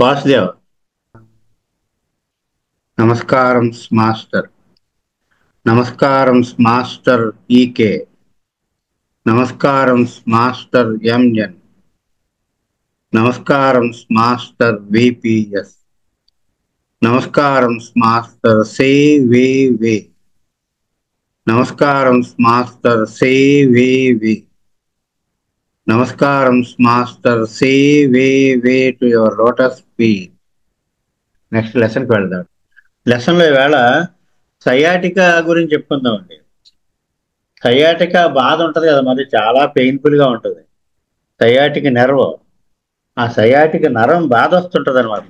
వాసుదేవ్. నమస్కారం మాస్టర్. నమస్కారం master EK. నమస్కారం మాస్టర్ ఎంఎన్. నమస్కారం మాస్టర్ విపిఎస్. నమస్కారం మాస్టర్ సివివి. నమస్కారం మాస్టర్ సివివి. నమస్కారం master CVV to your lotus feet. Next లెసన్కి వెళ్దాం. లెసన్లో ఈవేళ సయాటికా గురించి చెప్పుకుందామండి. సయాటికా బాధ ఉంటుంది కదా, మరి చాలా పెయిన్ఫుల్గా ఉంటుంది. సయాటిక నెర్వ్, ఆ సయాటిక నరం బాధ వస్తుంటుంది అనమాట.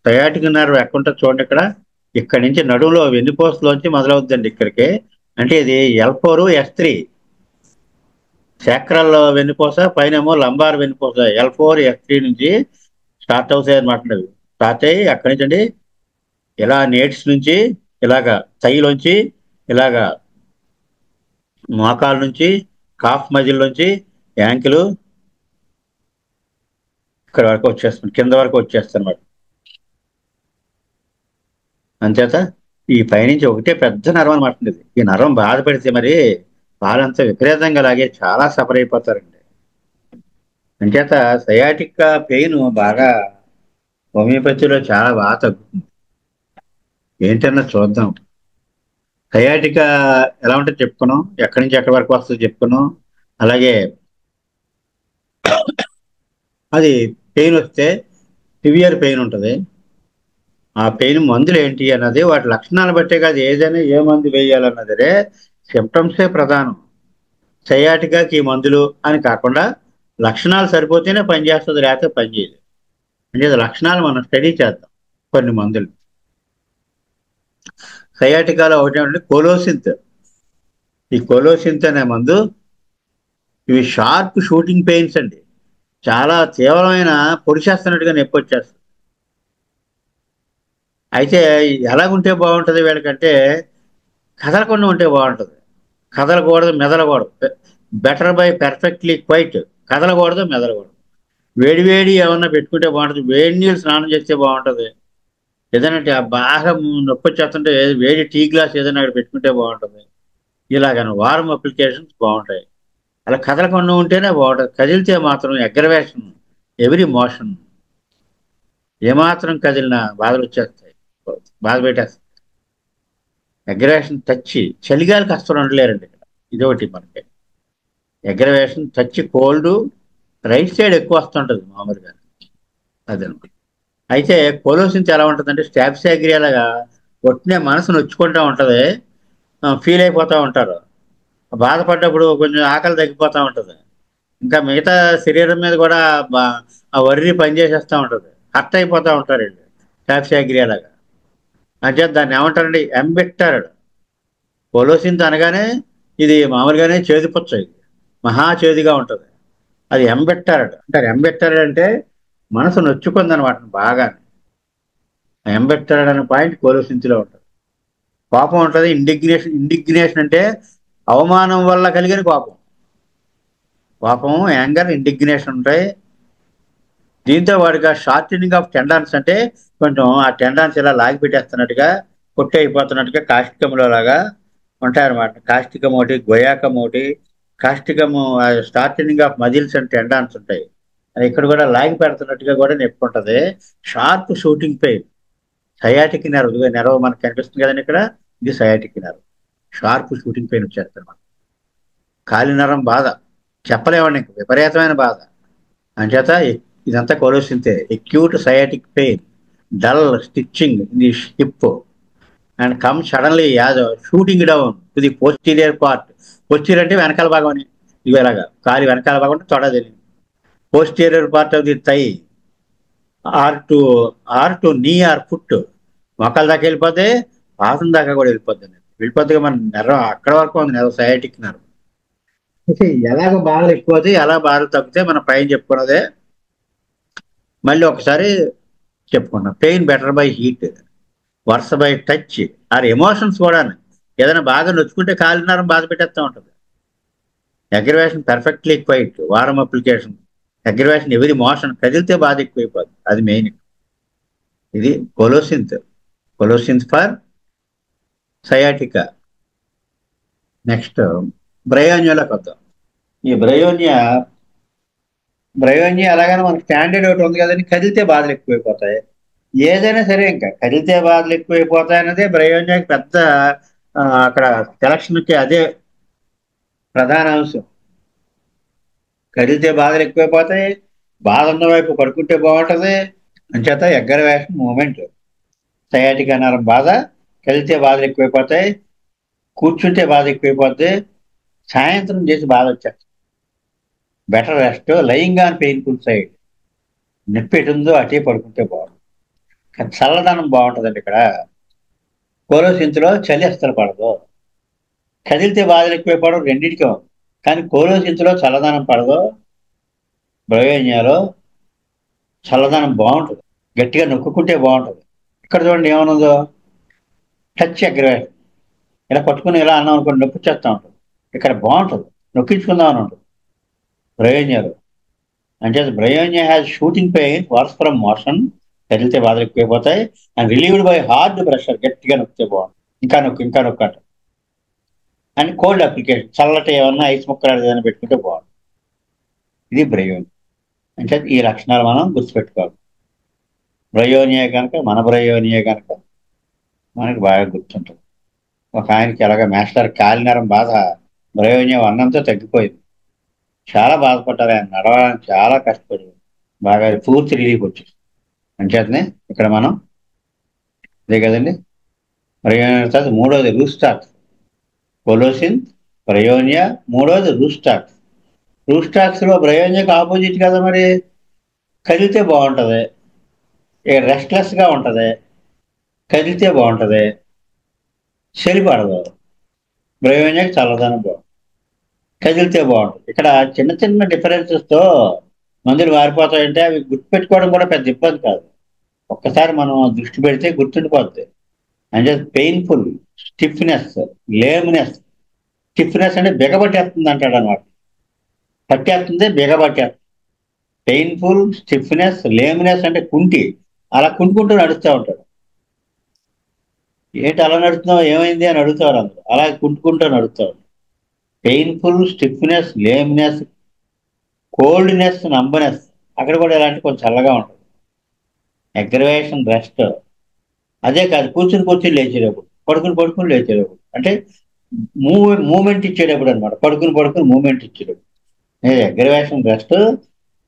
సయాటిక నెర్వ్ ఎక్కడుంటుంది చూడండి, ఇక్కడ నుంచి నడుములో వెన్నుపూసలోంచి మొదలవుతుందండి ఇక్కడికి. అంటే ఇది L4S3 శాక్రల్ వెన్నుపూస, పైనేమో లంబార్ వెన్నుపూస L4S3 నుంచి స్టార్ట్ అవుతాయి అనమాట. స్టార్ట్ అయ్యి అక్కడి నుంచి అండి ఇలా నేట్స్ నుంచి ఇలాగా థైలోంచి ఇలాగా మోకాల నుంచి కాఫ్ మజిల్ నుంచి యాంకిల్ ఇక్కడ వరకు వచ్చేస్తుంది, కింద వరకు వచ్చేస్తుంది అనమాట. అంచేత ఈ పైనుంచి ఒకటే పెద్ద నరం అనమాట. ఈ నరం బాధ పెడితే మరి వాళ్ళంతా విపరీతంగా లాగే చాలా సఫర్ అయిపోతారండి. అంచేత సయాటిక్ పెయిన్ బాగా హోమియోపతిలో చాలా బాగా తగ్గుతుంది. ఏంటన్నా చూద్దాం. సయాటికా ఎలా ఉంటుందో చెప్పుకున్నాం, ఎక్కడి నుంచి ఎక్కడి వరకు వస్తుందో చెప్పుకున్నాం. అలాగే అది పెయిన్ వస్తే సివియర్ పెయిన్ ఉంటుంది. ఆ పెయిన్ మందులు ఏంటి అన్నది వాటి లక్షణాలు బట్టే కాదు, ఏదైనా ఏ మందు వేయాలన్నదే సిమ్టమ్సే ప్రధానం. సయాటికాకి ఈ మందులు అని కాకుండా లక్షణాలు సరిపోతేనే పనిచేస్తుంది, లేకపోతే పనిచేయదు. అంటే లక్షణాలు మనం స్టడీ చేద్దాం. కొన్ని మందులు సయాటికాలో ఒకటి కోలోసింత్. ఈ కోలోసింత్ అనే మందు, ఇవి షార్ప్ షూటింగ్ పెయిన్స్ అండి. చాలా తీవ్రమైన పొడిచేస్తున్నట్టుగా నొప్పి వచ్చేస్తుంది. అయితే ఎలాగుంటే బాగుంటుంది వీళ్ళకంటే, కదలకుండా ఉంటే బాగుంటుంది. కదలకూడదు, మెదలకూడదు. Better by perfectly quiet. కదలకూడదు, మెదలకూడదు. వేడి వేడి ఏమన్నా పెట్టుకుంటే బాగుంటుంది. వేడి నీళ్ళు స్నానం చేస్తే బాగుంటుంది. ఏదైనా బాగా నొప్పి వచ్చేస్తుంటే వేడి టీ గ్లాస్ ఏదైనా అక్కడ పెట్టుకుంటే బాగుంటుంది. ఇలాగను వార్మ్ అప్లికేషన్స్ బాగుంటాయి. అలా కదలకుండా ఉంటేనే బాగుంటుంది. కదిలితే మాత్రం అగ్రవేషన్, ఎవ్రీ మోషన్, ఏమాత్రం కదిలినా బాధలు వచ్చేస్తాయి, బాధ పెట్టేస్తాయి. అగ్రవేషన్ టచ్, చలిగాలికి అస్సలు ఉండలేరండి ఇక్కడ. ఇదొకటి మనకి aggravation touch. Cold right side ఎక్కువ వస్తుంటుంది మామూలుగా, అదనమాట. అయితే కోలోసిన్స్ ఎలా ఉంటుందంటే స్టాప్సాగ్రియాలాగా ఒట్టినే మనసు నొచ్చుకుంటూ ఉంటుంది, ఫీల్ అయిపోతూ ఉంటారు. బాధపడ్డప్పుడు కొంచెం ఆకలి తగ్గిపోతూ ఉంటుంది. ఇంకా మిగతా శరీరం మీద కూడా ఆ వర్రి పనిచేసేస్తూ ఉంటుంది. హర్ట్ అయిపోతూ ఉంటారండి స్టాప్సాగ్రియాలాగా. అంటే దాన్ని ఏమంటారండి, ఎంబెక్టర్. కోలోసిన్స్ అనగానే ఇది మామూలుగానే చేదుపుచ్చ, ఇది మహా చేదుగా ఉంటుంది. అది ఎంబెక్టర్డ్ అంటారు. ఎంబెక్టర్డ్ అంటే మనసు నొచ్చుకుంది అనమాట బాగా. ఎంబెక్టర్డ్ అనే పాయింట్ కోలోసిన్స్లో ఉంటుంది. కోపం ఉంటుంది, ఇండిగ్నేషన్. ఇండిగ్నేషన్ అంటే అవమానం వల్ల కలిగిన కోపం. కోపం, యాంగర్, ఇండిగ్నేషన్ ఉంటాయి. దీంతో వాడిగా షార్టనింగ్ ఆఫ్ టెండాన్స్, అంటే కొంచెం ఆ టెండాన్స్ ఇలా లాగి పెట్టేస్తున్నట్టుగా, కొట్టి అయిపోతున్నట్టుగా కాష్టికములో లాగా ఉంటాయన్నమాట. కాష్టికం ఒకటి, గొయాకం ఒకటి. కాష్టికము స్టార్టనింగ్ ఆఫ్ మజిల్స్ అండ్ టెండాన్స్ ఉంటాయి. అది ఇక్కడ కూడా లాగి పెడుతున్నట్టుగా కూడా నొప్పి ఉంటుంది. Sharp shooting pain. Sciatic nerve, nerve మనకు కనిపిస్తుంది కదండి ఇక్కడ, ఇది sciatic nerve. Sharp shooting pain వచ్చేస్తుంది మనకు. కాలి నరం బాధ చెప్పలేమండి, విపరీతమైన బాధ. అంచేత ఇదంతా కోలోసింతే. Acute sciatic pain, dull stitching in the hip and come suddenly as shooting down to the posterior part. Posterior అంటే వెనకాల భాగం అని, ఇవి ఎలాగా కాలి వెనకాల భాగం అంటే తొడదని. Posterior part of the thigh or to knee or foot. మోకాల దాకా వెళ్ళిపోతే పాదం దాకా కూడా వెళ్ళిపోద్ది మన నెర్వ్ అక్కడ వరకు ఉంది, నెర్వ్ సయాటిక్ నెర్వ్. అయితే ఎలాగ బాధలు ఎక్కువ అవుతాయి, ఎలా బాధలు తగ్గితే మన పైన చెప్పుకున్నదే మళ్ళీ ఒకసారి చెప్పుకున్నాం. Pain better by heat, worse by touch or emotions కూడా. ఏదైనా బాగా నొచ్చుకుంటే కాలినరం బాధ పెట్టేస్తూ ఉంటుంది. Aggravation perfectly quiet, warm application. Aggravation every motion, కదిలితే బాధ ఎక్కువైపోతుంది, అది మెయిన్. ఇది colocynth. Colocynth for sciatica. Next బ్రయోనియాలోకి వద్దాం. ఈ బ్రయోనియా అలాగనే మనకి స్టాండర్డ్ ఒకటి ఉంది కదండి, కదిలితే బాధలు ఎక్కువైపోతాయి. ఏదైనా సరే ఇంకా కదిలితే బాధలు ఎక్కువైపోతాయి అన్నదే బ్రయోనియాకి పెద్ద అక్కడ సెలక్షన్కి అదే ప్రధాన అంశం. కదిలితే బాధలు ఎక్కువైపోతాయి, బాధ ఉన్న వైపు పడుకుంటే బాగుంటది. అంచేత ఎగ్గరవేషన్ మూమెంట్, సయాటికా నరం బాధ, కదిలితే బాధలు ఎక్కువైపోతాయి, కూర్చుంటే బాధ ఎక్కువైపోద్ది, సాయంత్రం చేసి బాధ వచ్చేస్తుంది. Better rest lying on painful side. నొప్పి ఎటుందో అటే పడుకుంటే బాగుంటుంది. కానీ చల్లదనం బాగుంటుందండి ఇక్కడ. కోలోసింత్లో చలి అస్సలు పడదు, కదిలితే బాధలు ఎక్కువైపోవడం రెండింటికే ఉంది. కానీ కోలోసింత్లో చల్లదనం పడదు, బ్రయోనియాలో చల్లదనం బాగుంటుంది, గట్టిగా నొక్కుంటే బాగుంటుంది. ఇక్కడ చూడండి ఏమనుందో, టచ్ అగ్రవేషన్. ఇలా పట్టుకుని ఇలా అన్నాం అనుకోండి నొప్పి చేస్తూ ఉంటుంది. ఇక్కడ బాగుంటుంది, నొక్కించుకుందాం అని ఉంటుంది బ్రయోనియాలో. అంటే bryonia has shooting pain worse from motion, కదిలితే బాధలు ఎక్కువైపోతాయి, and relieved by hard pressure, గట్టిగా నొక్కితే బాగుంటుంది, ఇంకా నొక్కు అంట. అండ్ కోల్డ్ అప్లికేషన్, చల్లటి ఏమన్నా ఐస్ ముక్కలు ఏదైనా పెట్టుకుంటే బాగుంటుంది. ఇది బ్రయోనియా. అంటే ఈ లక్షణాలు మనం గుర్తుపెట్టుకోవాలి. మన బ్రయోనియా కనుక మనకి బాగా గుర్తుంటుంది. ఒక ఆయనకి ఎలాగ మాస్టర్ కాలినరం బాధ బ్రయోనియా అన్నంతో తగ్గిపోయింది. చాలా బాధపడ్డారు ఆయన, నడవడానికి చాలా కష్టపడి బాగా పూర్తి రిలీఫ్ వచ్చింది. అంచేతనే ఇక్కడ మనం అదే కదండి. బ్రయోనియా తర్వాత మూడోది రూస్టాక్స్. కొలోసిన్, బ్రయోనియా, మూడోది రూస్టాక్స్. రూస్టాక్స్ లో బ్రయోనియాకి ఆపోజిట్ కదా మరి. కదిలితే బాగుంటది, రెస్ట్లెస్ గా ఉంటది, కదిలితే బాగుంటది, చలి పడదు. బ్రయోనియాకి చల్లదనం బాగుంటుంది, కదిలితే బాగుంటుంది. ఇక్కడ చిన్న చిన్న డిఫరెన్సెస్ తో మందులు మారిపోతాయంటే అవి గుర్తుపెట్టుకోవడం కూడా పెద్ద ఇబ్బంది కాదు. ఒక్కసారి మనం దృష్టి పెడితే గుర్తుండిపోద్ది. అంటే పెయిన్ఫుల్, స్టిఫ్నెస్, లేమ్నెస్. స్టిఫ్నెస్ అంటే బిగబట్టేస్తుంది అంటాడు అనమాట, పట్టేస్తుంది బిగబట్టేస్తుంది. పెయిన్ఫుల్, స్టిఫ్నెస్, లేమ్నెస్ అంటే కుంటి, అలా కుంటుకుంటూ నడుస్తూ ఉంటాడు. ఏంటి అలా నడుస్తున్నావు, ఏమైంది అని అడుగుతారు అందరూ. అలా కుంటుకుంటూ నడుస్తాడు. Painful, stiffness, lameness, coldness, numbness. అక్కడ కూడా ఇలాంటి కొంచెం చల్లగా ఉంటుంది. Aggravation, rest. అదే కాదు, కూర్చుని లేచేటప్పుడు, పడుకుని లేచేటప్పుడు, అంటే మూమెంట్ ఇచ్చేటప్పుడు అనమాట. పడుకుని మూమెంట్ ఇచ్చేటప్పుడు. Aggravation, rest.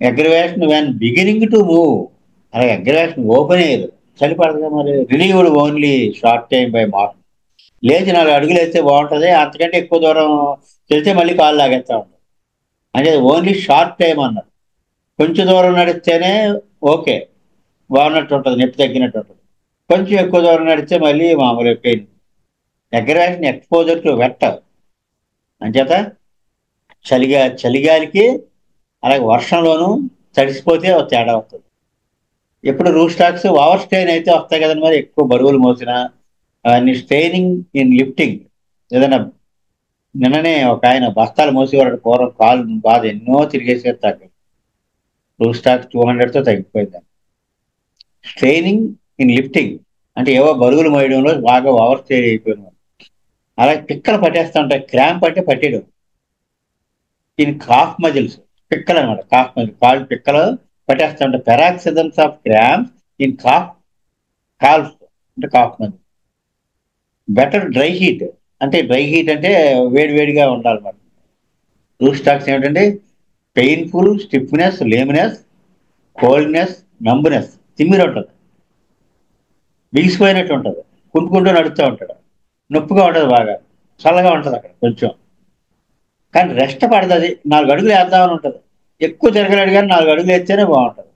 Aggravation when beginning to move. అలాగే అగ్రవేషన్ ఓపెన్ ఎయిర్, చలి పడదుగా మరి. Relieved only short time by mark. లేచి 4 అడుగులు వేస్తే బాగుంటుంది, అంతకంటే ఎక్కువ దూరం వెళ్తే మళ్ళీ కాళ్ళు లాగేస్తా ఉంటుంది. అంటే ఓన్లీ షార్ట్ టైం అన్నారు. కొంచెం దూరం నడిస్తేనే ఓకే, బాగున్నట్టు ఉంటుంది, నొప్పి తగ్గినట్టు ఉంటుంది. కొంచెం ఎక్కువ దూరం నడిస్తే మళ్ళీ మామూలు pain. Aggravation exposure to wet. అంచేత చలిగాలికి అలాగే వర్షంలోనూ తడిసిపోతే ఒక తేడా వస్తుంది. ఎప్పుడు రూస్టాక్స్ ఓవర్ స్ట్రెయిన్ అయితే వస్తాయి కదండి మరి, ఎక్కువ బరువులు మోసిన అన్ని. Straining in lifting. ఏదైనా నిన్ననే ఒక ఆయన బస్తాలు మోసేవాడు పూర్వం, కాలు బాధ ఎన్నో తిరిగేసేది తగ్గ. రూస్టాక్ 200తో తగ్గిపోయింది. స్ట్రెయినింగ్ ఇన్ లిఫ్టింగ్ అంటే ఏవో బరువులు మోయడంలో బాగా ఓవర్ స్ట్రెయిన్ అయిపోయిన. అలాగే పిక్కలు పట్టేస్తూ ఉంటాయి, క్రాంప్ అంటే పట్టేయడం. ఇన్ కాఫ్ మజిల్స్, పిక్కలు అనమాట, కాఫ్ మజిల్, కాళ్ళు పిక్కలు పట్టేస్తూ ఉంటాయి. పెరాక్సిజమ్స్ ఆఫ్ క్రాంప్స్ ఇన్ కాల్ఫ్ అంటే cough muscle. Better dry heat, అంటే డ్రై హీట్ అంటే వేడిగా ఉండాలన్నమాట. రూస్టాక్స్ ఏమిటంటే పెయిన్ఫుల్, స్టిఫ్నెస్, లేమ్నెస్, కోల్డ్నెస్, నంబునెస్. తిమ్మిరి ఉంటుంది, బిగిసిపోయినట్టు ఉంటుంది, కుంటుకుంటూ నడుస్తూ ఉంటాడు, నొప్పిగా ఉంటుంది, బాగా చల్లగా ఉంటుంది అక్కడ కొంచెం. కానీ రెస్ట్ పడుతుంది, 4 అడుగులు వేద్దామని ఉంటుంది. ఎక్కువ తిరగలేడు కానీ 4 అడుగులు వేస్తేనే బాగుంటుంది.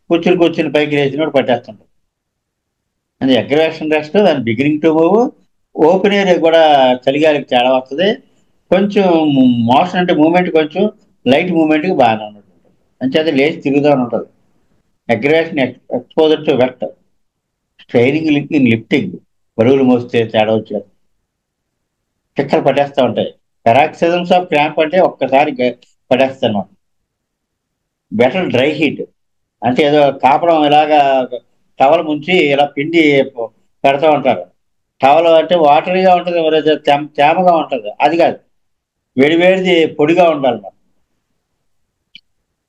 కూర్చుని పైకి లేచినప్పుడు పట్టేస్తుంటుంది. అది అగ్రవేషన్ రెస్ట్, దాని beginning to move. Open air కూడా చలిగాలికి తేడా వస్తుంది. కొంచెం మోషన్ అంటే మూమెంట్ కొంచెం లైట్ మూమెంట్కి బాగానే ఉన్నట్టు ఉంటుంది. అంచేత లేచి తిరుగుదామని ఉంటుంది. Aggravation exposure to wet. Straining in lifting, బరువులు మోస్తే తేడా వచ్చేది, పిక్కలు పట్టేస్తూ ఉంటాయి. పెరాక్సిజమ్స్ ఆఫ్ క్రాంప్ అంటే ఒక్కసారి పట్టేస్తాను అనమాట. బెటర్ డ్రై హీట్ అంటే ఏదో కాపడం ఇలాగా టవల్ ముంచి ఇలా పిండి పెడతా ఉంటారు. టవల్ అంటే వాటరీగా ఉంటుంది, మరి తేమగా ఉంటుంది, అది కాదు, వేడివేడిది పొడిగా ఉండాలి మరి.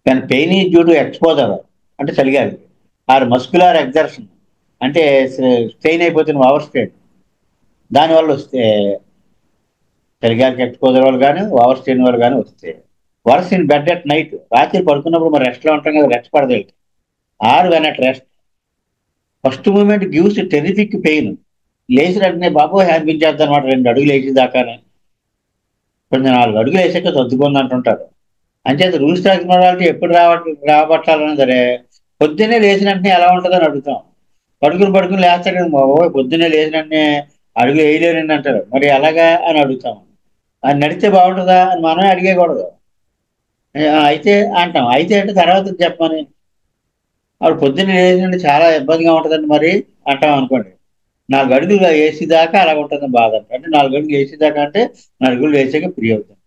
కానీ pain is due to exposure, అంటే చలిగాలి, ఆర్ మస్కులార్ ఎగ్జర్షన్, అంటే స్ట్రెయిన్ అయిపోతున్న ఓవర్ స్ట్రెయిన్, దానివల్ల వస్తే చలిగాలికి ఎక్స్పోజర్ వల్ల కానీ ఓవర్ స్ట్రెయిన్ వల్ల కానీ వస్తే. Worse in bed at night, రాత్రి పడుకున్నప్పుడు మరి రెస్ట్లో ఉంటాం కదా, రెస్ట్ పడదు. Or when at rest, first moment gives terrific pain, లేచిన వెంటనే బాబోయ్ అనిపించేద్ది అనమాట, 2 అడుగులు వేసి దాకానే. కొంచెం 4 అడుగులు వేసాక సర్దుకుంది అంటుంటారు. అంచేత రూల్ స్టాక్ మొరాలిటీ ఎప్పుడు రాబట్టాలన్నా సరే పొద్దున్నే లేచిన వెంటనే ఎలా ఉంటుందని అడుగుతాం. పడుకుని పడుకుని లేస్తాడు కదా బాబోయ్, పొద్దున్నే లేచిన వెంటనే అడుగు వేయలేరండి అంటారు, మరి ఎలాగా అని అడుగుతాం. అది నడిస్తే బాగుంటుందా అని మనమే అడిగేయకూడదు. అయితే అంటాం, అయితే అంటే తర్వాత చెప్పమని. ఆవిడ పొద్దున్న లేచినంటే చాలా ఇబ్బందిగా ఉంటుందండి మరి అంటాం అనుకోండి. 4 అడుగులు వేసి దాకా అలా ఉంటుంది బాధ, అంటే 4 అడుగులు వేసి దాకా అంటే 4 అడుగులు వేసాక ఫ్రీ అవుతుంది.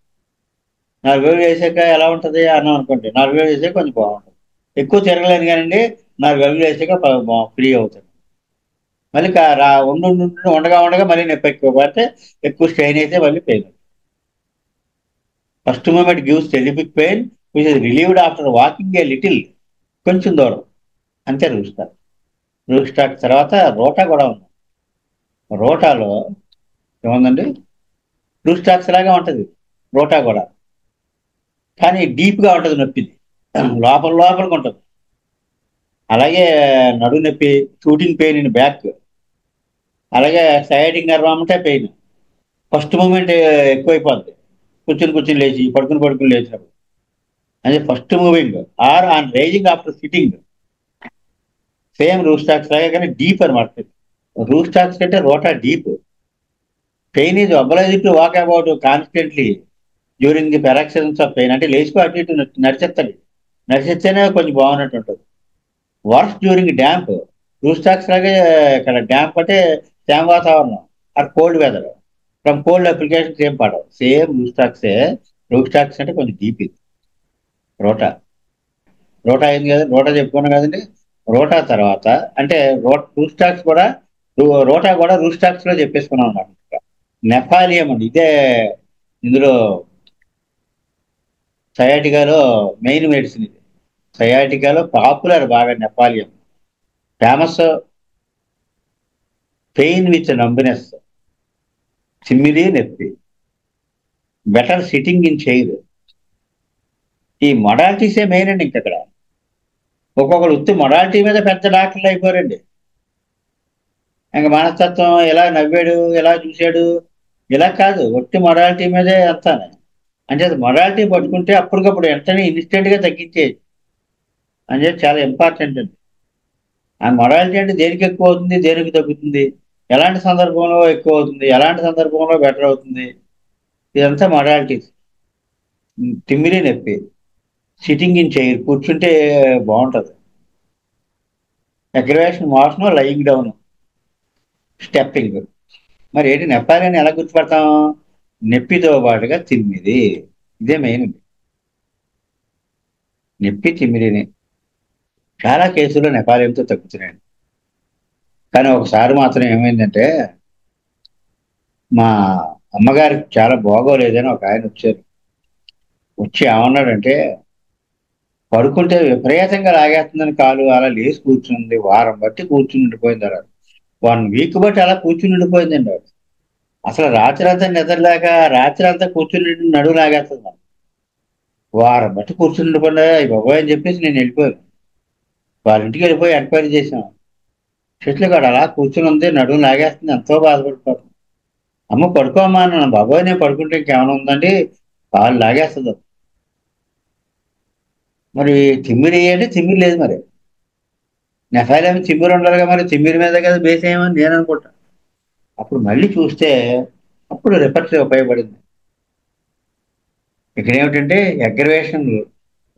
4 అడుగులు వేసాక ఎలా ఉంటుంది అన్నాం అనుకోండి, 4 అడుగులు వేసాక కొంచెం బాగుంటుంది. ఎక్కువ తిరగలేను కానండి, 4 అడుగులు వేసాక ఫ్రీ అవుతుంది. మళ్ళీ ఉండగా ఉండగా మళ్ళీ నొప్పి ఎక్కువ పడితే, ఎక్కువ స్ట్రెయిన్ అయితే మళ్ళీ pain. First moment gives terrific pain which is relieved after walking a little, కొంచెం దూరం, అంతే రూస్టాక్. రూస్టాక్ తర్వాత రోటా కూడా ఉంది. రోటాలో ఏముందండి, రూస్టాక్స్ లాగా ఉంటుంది రోటా కూడా, కానీ డీప్గా ఉంటుంది నొప్పిది, లోపల లోపలికి ఉంటుంది. అలాగే నడు నొప్పి, షూటింగ్ పెయిన్ ఇన్ బ్యాక్, అలాగే సయాటిక్ నర్వ్ అంటే పెయిన్, ఫస్ట్ మూమెంట్ ఎక్కువైపోద్ది, కూర్చుని కూర్చుని లేచి పడుకుని పడుకుని లేచినప్పుడు. అదే first moving or on rising after sitting, same rhus tox లాగే కానీ డీప్ అనమాట. రూస్టాక్స్ కంటే రోటా deep. Pain is obliged to walk about constantly during the paroxysms of pain, అంటే లేచిపో అటు ఇటు నడిచేస్తాడు, నడిచేస్తేనే కొంచెం బాగున్నట్టు ఉంటుంది. వర్క్స్ డ్యూరింగ్ డ్యాంప్, రూస్టాక్స్ లాగే ఇక్కడ డ్యాంప్ అంటే తేమ వాతావరణం, or cold weather, from cold applications ఏం పడవు, సేమ్ రూస్టాక్సే. రూస్టాక్స్ అంటే కొంచెం డీప్ ఇది. రోటా, రోటా అయింది కదా, రోటా చెప్పుకున్నాం కదండి. రోటా తర్వాత అంటే రూస్టాక్స్ కూడా, రోటా కూడా రూస్టాక్స్ లో చెప్పేసుకున్నాం అన్నమాట. నెపాలియం అండి ఇదే, ఇందులో సయాటికాలో మెయిన్ మెడిసిన్ ఇది. సయాటికాలో పాపులర్ బాగా నెపాలియం, ఫేమస్. పెయిన్ విత్ నంబినెస్, చిమ్మిడి నొప్పి, బెటర్ సిట్టింగ్ ఇన్ చైర్. ఈ మొడాలిటీసే మెయిన్ అండి ఇంకక్కడ. ఒక్కొక్కరు ఉత్తి మొడాలిటీ మీద పెద్ద డాక్టర్లు అయిపోయారండి. ఇంకా మనస్తత్వం ఎలా నవ్వాడు, ఎలా చూశాడు, ఇలా కాదు, ఒట్టి మొడాలిటీ మీదే అంతానే. అంటే అది మొడాలిటీ పట్టుకుంటే అప్పటికప్పుడు వెంటనే ఇన్స్టెంట్గా తగ్గించేది, అంటే చాలా ఇంపార్టెంట్ అండి. ఆ మొడాలిటీ అంటే దేనికి ఎక్కువ అవుతుంది, దేనికి తగ్గుతుంది, ఎలాంటి సందర్భంలో ఎక్కువ అవుతుంది, ఎలాంటి సందర్భంలో బెటర్ అవుతుంది, ఇదంతా మొడాలిటీస్. తిమ్మిరి నొప్పి, సిట్టింగ్ ఇన్ చైర్, కూర్చుంటే బాగుంటుంది. Aggravation motion, lying down, stepping. మరి ఏంటి నెప్పాలని ఎలా గుర్తుపడతాం, నొప్పితో పాటుగా తిమ్మిది, ఇదే మెయిన్. నొప్పి తిమ్మిరిని చాలా కేసుల్లో నెపాలియంతో తగ్గుతున్నాయండి. కానీ ఒకసారి మాత్రం ఏమైందంటే, మా అమ్మగారికి చాలా బాగోలేదని ఒక ఆయన వచ్చారు. వచ్చి ఏమన్నాడంటే, పడుకుంటే విపరీతంగా లాగేస్తుందని కాలు, అలా లేచి కూర్చుంది, వారం బట్టి కూర్చుని ఉండిపోయింది అలా, 1 వీక్ బట్టి అలా కూర్చుని ఉండిపోయిందండి ఆవిడ. అసలు రాత్రి అంతా నిద్రలేక రాత్రి అంతా కూర్చుని నడువు లాగేస్తుంది. వారం బట్టి కూర్చుని ఉండిపోయిందా ఈ బాబోయ్ అని చెప్పేసి నేను వెళ్ళిపోయాను. వాళ్ళ ఇంటికి వెళ్ళిపోయి ఎంక్వైరీ చేశాను. చెట్లు కాడ అలా కూర్చుని ఉంది, నడుము లాగేస్తుంది, ఎంతో బాధపడిపోతుంది. అమ్మ పడుకోమ్మా అన్నాను. బాబోయ్ నేను పడుకుంటే ఇంకేమైనా ఉందండి, కాళ్ళు లాగేస్తుంది. మరి తిమ్మిరి అంటే తిమ్మిరి లేదు మరి, నెఫాలేమో తిమ్మిరి ఉండాలిగా, మరి తిమ్మిరి మీద కదా బేస్ ఏమని నేను అనుకుంటా. అప్పుడు మళ్ళీ చూస్తే అప్పుడు రిపర్ట్ ఉపయోగపడింది. ఇక్కడ ఏమిటంటే అగ్రవేషన్,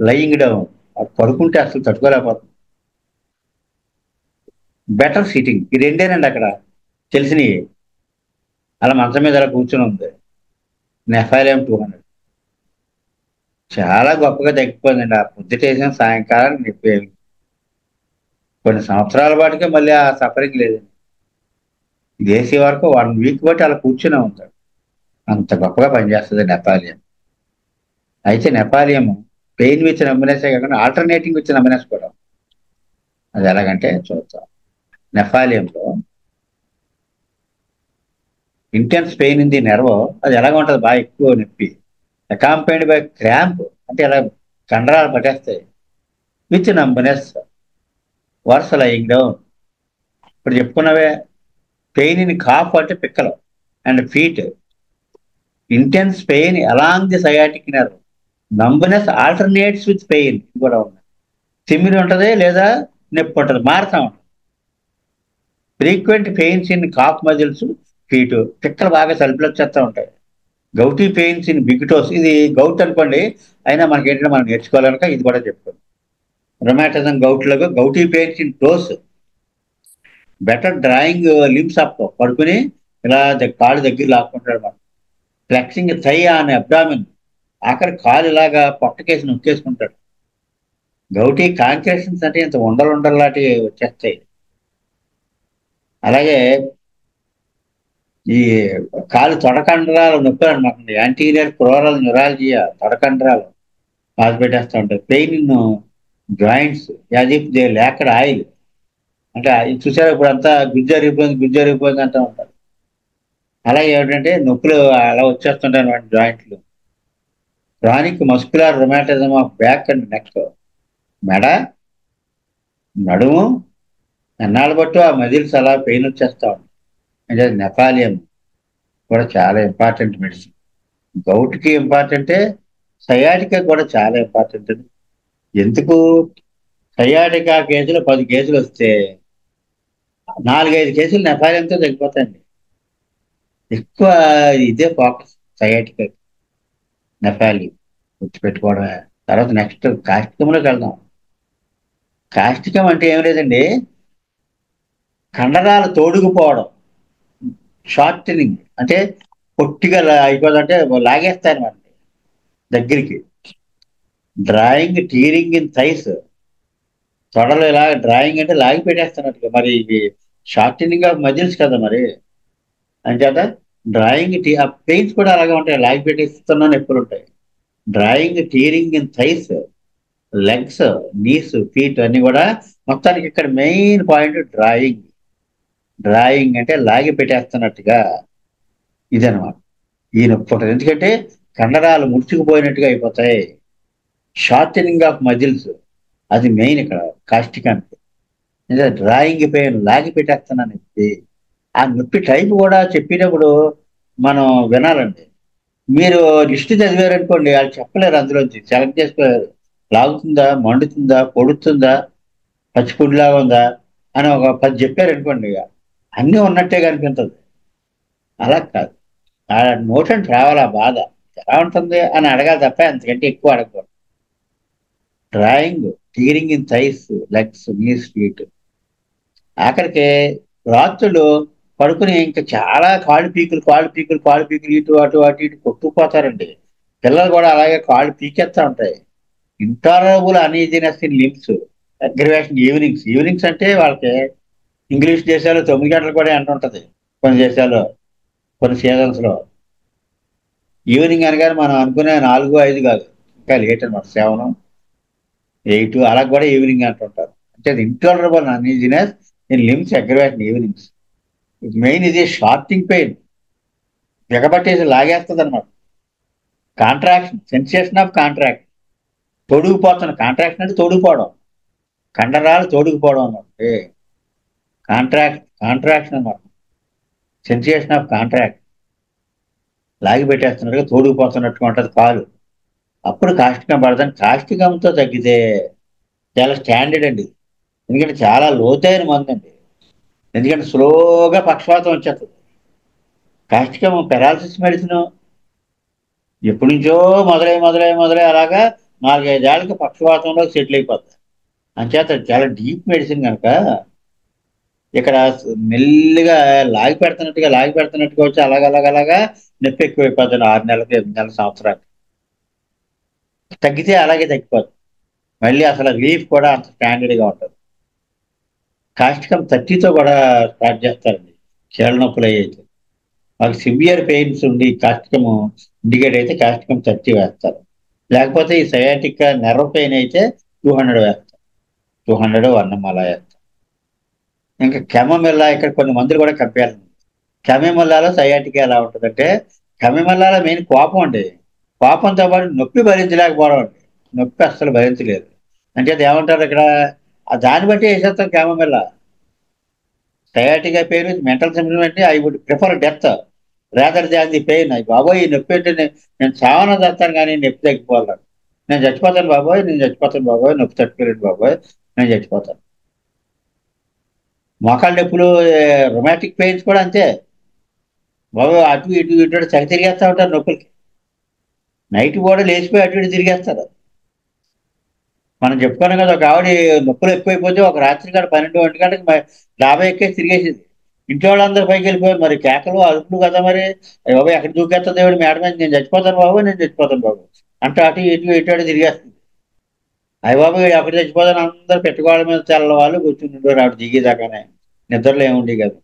లయింగ్ డౌన్, అది పడుకుంటే అసలు తట్టుకోలేకపోతుంది. బెటర్ సిట్టింగ్, ఈ రెండేనండి అక్కడ తెలిసినవి. అలా మంచం మీద అలా కూర్చుని ఉంది, నెఫాలేం 200, చాలా గొప్పగా తగ్గిపోయిందండి. ఆ పొద్దుటేసిన సాయంకాలం నొప్పి. కొన్ని సంవత్సరాల పాటుకే మళ్ళీ ఆ సఫరింగ్ లేదండి. ఇది వేసే వరకు 1 వీక్ బట్టి అలా కూర్చునే ఉంటాడు. అంత గొప్పగా పనిచేస్తుంది నెపాలియన్. అయితే నెపాలియం పెయిన్ విత్ నమ్మినెసే కాకుండా ఆల్టర్నేటింగ్ విత్ నమ్మినెస్ కూడా. అది ఎలాగంటే చూద్దాం. నెపాలియంలో intense pain in the nerve, అది ఎలాగ ఉంటుంది, బాగా ఎక్కువ నొప్పి, అకాంపైన్డ్ బై క్రాంప్, అంటే ఇలా కండరాలు పట్టేస్తాయి, with numbness, worse lying down. ఇప్పుడు చెప్పుకున్నవే, పెయిన్ ఇన్ కాఫ్ అంటే పిక్కలు and feet, intense pain along the sciatic nerve, numbness alternates with pain, ఇది కూడా ఉంది. తిమ్మిరి ఉంటది లేదా నొప్పి ఉంటుంది, మారుతా ఉంటుంది. Frequent pains in calf muscles, feet, పిక్కలు బాగా సలుపులు వచ్చేస్తూ ఉంటాయి. Gouty pains in big toes, ఇది గౌట్ అనుకోండి, అయినా మనకి ఏంటంటే మనం నేర్చుకోవాలనుక ఇది కూడా చెప్పుకోండి. రొమాటిజం గౌట్లకు, gouty pains in toes, better drawing limbs up, పడుకుని ఇలా కాళ్ళు దగ్గర లాక్కుంటాడు మనం. ఫ్లెక్సింగ్ థై ఆన్ అబ్డామిన్, ఆఖరి కాలు ఇలాగా పొట్టకేసి నొక్కేసుకుంటాడు. గౌటీ కాంట్రాక్షన్స్ అంటే ఇంత ఉండలు ఉండలాంటి వచ్చేస్తాయి. అలాగే ఈ కాలు తొడకండరాలు నొప్పి అనమాట, యాంటీరియర్ క్రోరల్ న్యూరాలజియా, తొడకండరాలు బాధ పెట్టేస్తూ ఉంటాయి. Pain in joints as if they lacked oil, అంటే ఇది చూసారు ఇప్పుడు అంతా గుజ్జరిగిపోయింది గుజ్జరిగిపోయింది అంటూ ఉంటారు. అలాగే ఏంటంటే నొప్పులు అలా వచ్చేస్తుంటాయి అన్నమాట జాయింట్లు. Chronic muscular rheumatism of back and neck, మెడ, నడుము, ఎన్నాళ్ళు బట్టు ఆ మజిల్స్ అలా పెయిన్ వచ్చేస్తా ఉంటాయి. అంటే నెపాలియన్ కూడా చాలా ఇంపార్టెంట్ మెడిసిన్. గౌట్కి ఇంపార్టెంటే, సయాటికా కూడా చాలా ఇంపార్టెంట్. ఎందుకు? సయాటికా కేసులు 10 కేసులు వస్తే 4-5 కేసులు నెపాలియన్తో తగ్గిపోతాయండి. ఎక్కువ ఇదే ఫోకస్ సయాటికా, నెపాలియన్ గుర్తుపెట్టుకోవడమే. తర్వాత నెక్స్ట్ కాస్టికంలోకి వెళ్దాం. కాస్టికం అంటే ఏం లేదండి, కండరాలు తోడుకుపోవడం, షార్టనింగ్, అంటే పొట్టిగా అయిపోదంటే లాగేస్తాయన్నమాట దగ్గరికి. డ్రాయింగ్ టీరింగ్ ఇన్ థైస్, తొడలు ఇలా డ్రాయింగ్ అంటే లాగి పెట్టేస్తున్నట్టుగా, మరి ఇది షార్టనింగ్ ఆఫ్ మజిల్స్ కదా మరి. అంచేత డ్రాయింగ్ ఆ పెయిన్స్ కూడా అలాగే ఉంటాయి, లాగి పెట్టేస్తున్నా నొప్పులు ఉంటాయి. Drawing tearing in thighs, legs, knees, feet అన్ని కూడా. మొత్తానికి ఇక్కడ మెయిన్ పాయింట్ డ్రాయింగ్. డ్రాయింగ్ అంటే లాగి పెట్టేస్తున్నట్టుగా ఇదనమాట. ఈ నొప్పి ఉంటుంది, ఎందుకంటే కండరాలు ముడుచుకుపోయినట్టుగా అయిపోతాయి. షార్టనింగ్ ఆఫ్ మజిల్స్, అది మెయిన్ ఇక్కడ కాస్టికానికి. డ్రాయింగ్ పెయిన్, లాగి పెట్టేస్తున్నాను నొప్పి. ఆ నొప్పి టైప్ కూడా చెప్పేటప్పుడు మనం వినాలండి. మీరు లిస్ట్ చదివారనుకోండి, వాళ్ళు చెప్పలేరు, అందులోంచి సెలెక్ట్ చేసుకోలేరు. లాగుతుందా, మండుతుందా, పొడుతుందా, పచ్చిపుడిలాగా ఉందా అని ఒక 10 చెప్పారనుకోండి, ఇక అన్నీ ఉన్నట్టే కనిపించదు. అలా కాదు, ఆ నోషన్ రావాలి, ఆ బాధ ఎలా ఉంటుంది అని అడగాలి తప్ప అంతకంటే ఎక్కువ అడగకూడదు. Drawing tearing in thighs, legs, knees, feet. ఆఖరికి రాత్రులు పడుకుని ఇంకా చాలా కాళ్ళు పీకులు కాళ్ళు పీకులు కాళ్ళు పీకులు ఇటు అటు అటు ఇటు కొట్టుకుపోతారండి. పిల్లలు కూడా అలాగే కాళ్ళు పీకేస్తా ఉంటాయి. Intolerable uneasiness in limbs, aggravation evenings. Evenings అంటే వాళ్ళకి ఇంగ్లీష్ దేశాలు 9 గంటలు కూడా ఎండ ఉంటుంది, కొన్ని దేశాల్లో, కొన్ని సీజన్స్ లో. ఈవినింగ్ అనగానే మనం అనుకునే 4-5 కాదు, ఇంకా లేట్ అనమాట, 7-8 అలా కూడా ఈవినింగ్ అంటుంటారు. అంటే intolerable uneasiness in limbs, aggravation evenings. Main ఇది షార్టింగ్ పెయిన్, బిగబట్టేసి లాగేస్తుంది అనమాట. కాంట్రాక్షన్, సెన్సేషన్ ఆఫ్ కాంట్రాక్ట్, తొడుగుపోతున్న కాంట్రాక్షన్ అంటే తొడుగుపోవడం, కండరాలు తోడుకుపోవడం అనమాట. కాంట్రాక్షన్ అనమాట, సెన్సేషన్ ఆఫ్ కాంట్రాక్ట్, లాగి పెట్టేస్తున్నట్టుగా తోడుకుపోతున్నట్టుగా ఉంటుంది కాలు. అప్పుడు కాస్టికం పడతాను. కాస్టికంతో తగ్గితే చాలా స్టాండర్డ్ అండి, ఎందుకంటే చాలా లోతైన మందు అండి. ఎందుకంటే స్లోగా పక్షవాతం వచ్చేస్తుంది. కాస్టికం పెరాలసిస్ మెడిసిన్ ఎప్పటి నుంచో మొదలై మొదలై మొదలై అలాగా 4-5 ఏళ్ళకి పక్షవాతంలో సెటిల్ అయిపోతుంది. అంచేత చాలా డీప్ మెడిసిన్ కనుక ఇక్కడ మెల్లిగా లాగి పెడుతున్నట్టుగా వచ్చి అలాగలాగలాగా నొప్పి ఎక్కువైపోతుంది. 6 నెలలకి, 8 నెలల, సంవత్సరానికి తగ్గితే అలాగే తగ్గిపోతుంది. మళ్ళీ అసలు రిలీఫ్ కూడా అంత స్టాండర్డ్గా ఉంటుంది. కాస్టికం 30తో కూడా స్టార్ట్ చేస్తారండి కీళ్ళ నొప్పులు అయితే. మాకు సివియర్ పెయిన్స్ ఉండి కాస్టికము ఇండికేట్ అయితే కాస్టికం 30 వేస్తారు. లేకపోతే ఈ సయాటిక్ నెర్వ్ పెయిన్ అయితే 200 వేస్తారు. 200 1 అలా వేస్తారు. ఇంకా కెమమిల్లా ఇక్కడ కొన్ని మందులు కూడా కంపేర్. కెమమిల్లాలో సయాటిక్ ఎలా ఉంటుందంటే, కెమమిల్లాలో మెయిన్ కోపం అండి. కోపంతో పాటు నొప్పి భరించలేకపోవడం అండి. నొప్పి అస్సలు భరించలేదు. అంటే అది ఏమంటారు ఇక్కడ, దాన్ని బట్టి వేసేస్తాం chamomilla. Sciatica pain mental symptom అంటే I would prefer death rather than the pain. అయ్యి బాబోయ్ ఈ నొప్పి అంటే నేను చావన చేస్తాను కానీ నొప్పి తగ్గిపోవాలి. నేను చచ్చిపోతాను బాబోయ్, నేను చచ్చిపోతాను బాబోయ్, నొప్పి తట్టుకోలేదు బాబోయ్, నేను చచ్చిపోతాను. మోకాళ్ళ నొప్పులు, రొమాటిక్ పెయిన్స్ కూడా అంతే. బాబోయ్ అటు ఇటు ఇటు తెగ తిరిగేస్తా ఉంటారు నొప్పులకి. నైట్ కూడా లేచిపోయి అటు ఇటు తిరిగేస్తారు. మనం చెప్పుకున్నాం కదా, ఒక ఆవిడ నొప్పులు ఎక్కువైపోతే ఒక రాత్రి కాడ 12 ఒంటి గంటకి డాబా ఎక్కేసి తిరిగేసింది. ఇంట్లో వాళ్ళందరూ పైకి వెళ్ళిపోయారు. మరి కేకలు అరుపులు కదా మరి. అయ్య బాబు ఎక్కడ దూకేస్తుంది దేవుడు మేడ మీద, నేను చచ్చిపోతాను బాబు, నేను చచ్చిపోతాను బాబు అంటే అటు ఇటు ఇటు అటు తిరిగేస్తుంది. అయ్య బాబు అక్కడ చచ్చిపోతాను అందరూ పెట్టుకోవడ మీద తెల్ల వాళ్ళు కూర్చుంటుంటారు ఆవిడ దిగేదాకానే. నిద్రలో ఏముండి కదా.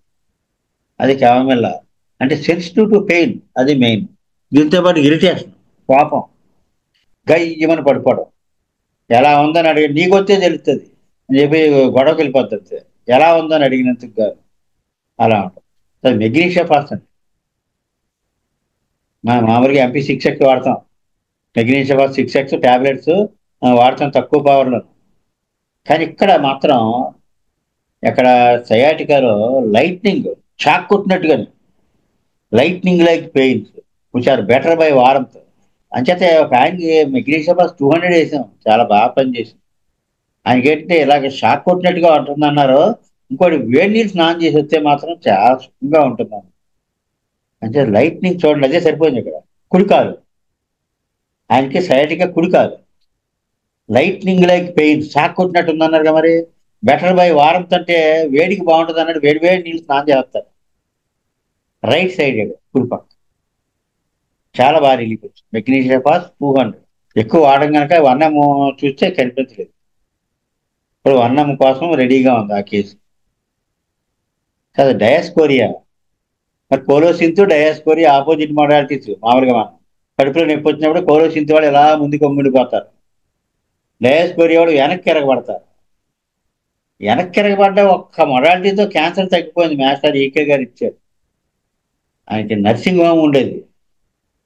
అది కెమమిల్ల. అంటే సెన్సిటివ్ టు పెయిన్, అది మెయిన్. దీంతో పాటు ఇరిటేషన్, కోపం, గయ్యమని పడిపోవడం. ఎలా ఉందని అడిగి నీకొచ్చే తెలుస్తుంది అని చెప్పి గొడవకి వెళ్ళిపోతుంది. ఎలా ఉందని అడిగినందుకు కాదు. అలా ఉంటుంది. మెగ్నీషియా పర్సన్ మనం మామూలుగా MP6X వాడతాం. మెగ్నీషియా ఫాస్ 6X టాబ్లెట్స్ వాడతాం తక్కువ పవర్లో. కానీ ఇక్కడ మాత్రం ఎక్కడ సయాటికాలో లైట్నింగ్ షాక్ కొట్టినట్టుగా, lightning like pains which are better by warmth. అంచేతే ఒక ఆయనకి మెగ్నీషియా ఫాస్ 200 వేసాం, చాలా బాగా పనిచేసింది. ఆయనకి ఏంటంటే ఇలాగ షాక్ కొట్టినట్టుగా ఉంటుంది అన్నారు. ఇంకోటి వేడి నీళ్ళు స్నానం చేసి వస్తే మాత్రం చాలా సుఖంగా ఉంటుంది. అంటే లైట్నింగ్ చూడండి, అదే సరిపోయింది ఇక్కడ. కుడికాలు, ఆయనకి సైడ్గా కుడికాలు లైట్నింగ్ లైక్ పెయిన్ షాక్ కొట్టినట్టు ఉందన్నారు కదా మరి. బెటర్ బై వారంత్ అంటే వేడికి బాగుంటుంది అన్నట్టు వేడి వేడి నీళ్ళు స్నానం చేస్తారు. రైట్ సైడ్ కుడిపక్క చాలా బాగా రిలీఫ్ వచ్చింది. మెగ్నీషియా పాస్ 200 ఎక్కువ వాడడం కనుక వన్నం చూస్తే కనిపించలేదు. ఇప్పుడు వన్నం కోసం రెడీగా ఉంది ఆ కేసు. కదా డయాస్కోరియా, మరి కోలోసింత్ డయాస్కోరియా ఆపోజిట్ మోడాలిటీస్. మామూలుగా మనం కడుపులో నొప్పి వచ్చినప్పుడు కోలోసింత్ వాడు ఎలా ముందుకు ఒమ్మిడిపోతారు, డయాస్కోరియా వాడు వెనక్కి ఎరగబడతారు. వెనక్కి ఎరగబడ్డ ఒక్క మొడాలిటీతో క్యాన్సర్ తగ్గిపోయింది. మాస్టర్ ఈకే గారు ఇచ్చారు. ఆయనకి నర్సింగ్ హోమ్ ఉండేది,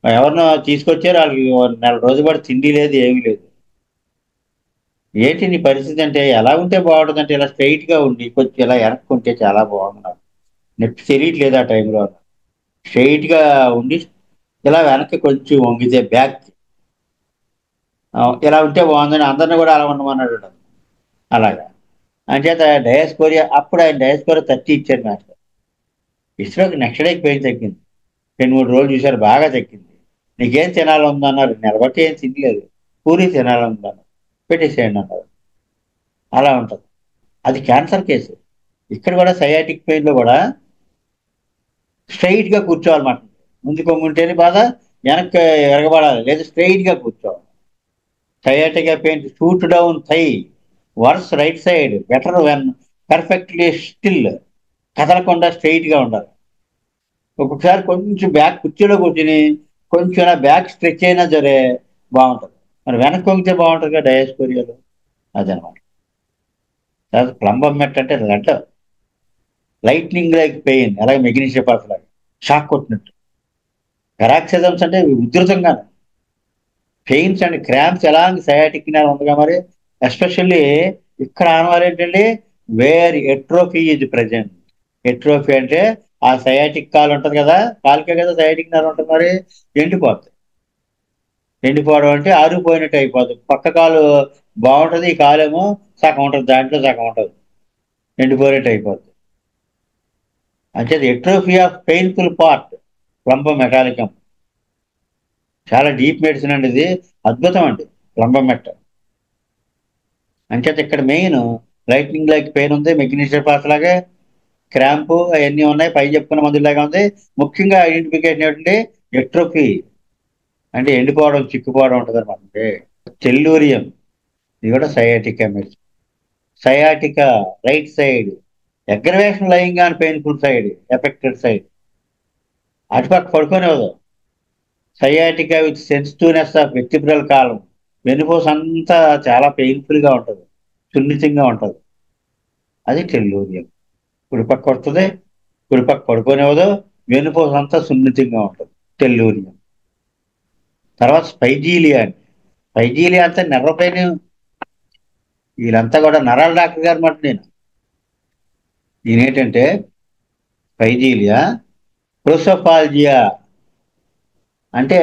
ఎవరినో తీసుకొచ్చారు. వాళ్ళకి నెల రోజు పాటు తిండి లేదు, ఏమీ లేదు. ఏంటి నీ పరిస్థితి అంటే, ఎలా ఉంటే బాగుంటుంది అంటే ఇలా స్ట్రైట్ గా ఉండి కొంచెం ఇలా వెనక్కుంటే చాలా బాగుంది నాకు, నొప్పి తెలియట్లేదు ఆ టైంలో. స్ట్రైట్ గా ఉండి ఇలా వెనక్కి కొంచెం వంగితే బ్యాక్ ఇలా ఉంటే బాగుందని అందరిని కూడా అలా ఉండమన్నాడు. అలాగా అంచేత డయాస్కోరియా, అప్పుడు ఆయన డయాస్కోరియా 30 ఇచ్చారు మాస్టర్. ఇస్రోకి నెక్స్ట్ డేకి పెయిన్ తగ్గింది. 2-3 రోజులు చూశారు, బాగా తగ్గింది. నీకేం తినాలి ఉందన్నారు, నిలబట్టి ఏం తినలేదు. పూరి తినాలి ఉందన్నారు, పెట్టేసేయండి అన్నారు. అలా ఉంటుంది. అది క్యాన్సర్ కేసు. ఇక్కడ కూడా సయాటిక్ పెయిన్ లో కూడా స్ట్రైట్ గా కూర్చోవాలన్నమాట. ముందు కొంగుంటేనే బాధ, వెనక్కి ఎరగబడాలి, లేదా స్ట్రైట్ గా కూర్చోవాలి. Sciatic pain shoot down thigh worse right side better when perfectly still. కదలకుండా స్ట్రైట్ గా ఉండాలి. ఒక్కొక్కసారి కొంచెం బ్యాక్ కుర్చీలో కూర్చుని కొంచెం బ్యాక్ స్ట్రెచ్ అయినా సరే బాగుంటుంది. మరి వెనక్కి వంగితే బాగుంటుంది కదా డయాస్కోరియాలో. అదనమాట. తర్వాత ప్లంబం మెట్ అంటే లెడ్, లైట్నింగ్ లైక్ పెయిన్, అలాగే మెగ్నీషియా పాస్ లాగా షాక్ కొట్టినట్టు. పెరాక్సిజమ్స్ అంటే ఉధృతంగా పెయిన్స్ అండ్ క్రాంప్స్ ఎలా సయాటిక్ ఉందిగా మరి. ఎస్పెషల్లీ ఇక్కడ ఆనవాలి ఏంటంటే where atrophy is present. Atrophy అంటే ఆ సయాటిక్ కాలు ఉంటుంది కదా, కాలుకే కదా సయాటిక్ నర్వ్ ఉంటుంది, మరి ఎండిపోతుంది. ఎండిపోవడం అంటే ఆరిపోయినట్టు అయిపోతుంది. పక్క కాలు బాగుంటుంది, ఈ కాలేమో సగం ఉంటుంది, దాంట్లో సగం ఉంటుంది, ఎండిపోయినట్టు అయిపోతుంది. అంటే atrophy of painful part plumbum metallicum. చాలా డీప్ మెడిసిన్ అండి ఇది, అద్భుతం అండి ప్లంబం మెట్. అంచేత ఇక్కడ మెయిన్ లైట్నింగ్ లైక్ పెయిన్ ఉంది, మెగ్నీషియా పాస్ లాగే క్రాంపు అవన్నీ ఉన్నాయి, పై చెప్పుకున్న మందులాగా ఉంది. ముఖ్యంగా ఐడెంటిఫికేషన్ ఏంటంటే ఎట్రోఫీ అంటే ఎండిపోవడం, చిక్కుపోవడం ఉంటుంది అనమాట. టెల్లూరియం, ఇది కూడా sciatica medicine. Sciatica right side aggravation lying on painful side, affected side, అటుపక్క పడుకునేవదు. Sciatica with sensitiveness of vertebral column, వెన్నుపూస అంతా చాలా పెయిన్ఫుల్ గా ఉంటుంది, సున్నితంగా ఉంటుంది. అది టెల్యూరియం. కుడిపక్క కొడుతుంది, కుడిపక్క పడుకునేవదు, వెన్నుపూస అంతా సున్నితంగా ఉంటుంది, టెల్యూరియం. తర్వాత స్పైజీలియా అండి. స్పైజీలియా అంతా నెర్వ పైన, వీళ్ళంతా కూడా నరాల డాక్టర్ గారు మాట నేను. ఈయన ఏంటంటే స్పైజీలియా, ప్రోసోపాల్జియా అంటే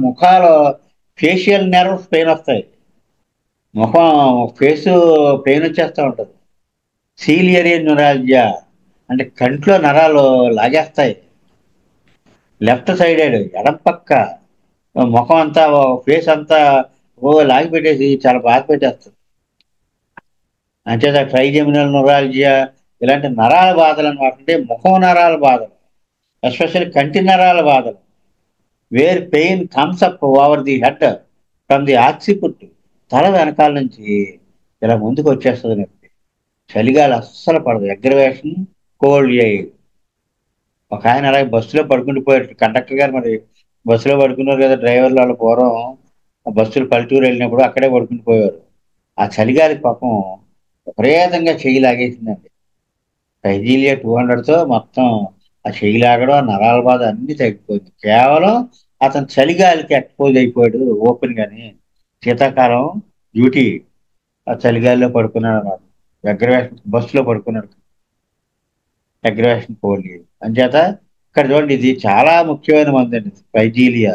ముఖాలు ఫేషియల్ నెర్వ్స్ పెయిన్ వస్తాయి, ముఖం ఫేసు పెయిన్ వచ్చేస్తూ ఉంటుంది. సీలియరీ న్యూరాలజియా అంటే కంట్లో నరాలు లాగేస్తాయి. లెఫ్ట్ సైడెడ్, ఎడం పక్క ముఖం అంతా, ఫేస్ అంతా లాగి పెట్టేసి చాలా బాధ పెట్టేస్తుంది. అంచేత ట్రైజెమినల్ న్యూరాలజియా, ఇలాంటి నరాల బాధలు అనమాట. అంటే ముఖం నరాల బాధలు, ఎస్పెషల్లీ కంటి నరాల బాధలు. Where pain comes up over the head from the occiput, తల వెనకాల నుంచి ఇలా ముందుకు వచ్చేస్తుంది నొప్పి. చలిగాలి అస్సలు పడదు, అగ్రవేషన్, కోల్డ్ ఎయిర్. ఒక ఆయన అలాగే బస్సులో పడుకుండిపోయారు, కండక్టర్ గారు. మరి బస్సులో పడుకున్నారు కదా డ్రైవర్లు, వాళ్ళు పూర్వం ఆ బస్సులు పల్లెటూరు వెళ్ళినప్పుడు అక్కడే పడుకుండిపోయారు. ఆ చలిగాలి పాపం విపరీతంగా చెయ్యి లాగేసిందండి. టైజీలియా 200తో మొత్తం ఆ చెయ్యి లాగడం, ఆ నరాల బాధ అన్ని తగ్గిపోయింది. కేవలం అతను చలిగాలికి ఎక్స్పోజ్ అయిపోయాడు ఓపెన్ గాని. శీతాకాలం డ్యూటీ, ఆ చలిగాలిలో పడుకున్నాడు అన్నమాట. అగ్రవేషన్ బస్సులో పడుకున్నాడు, అగ్రవేషన్ పోలి. అంచేత ఇక్కడ చూడండి, ఇది చాలా ముఖ్యమైన మంది అండి పైజీలియా.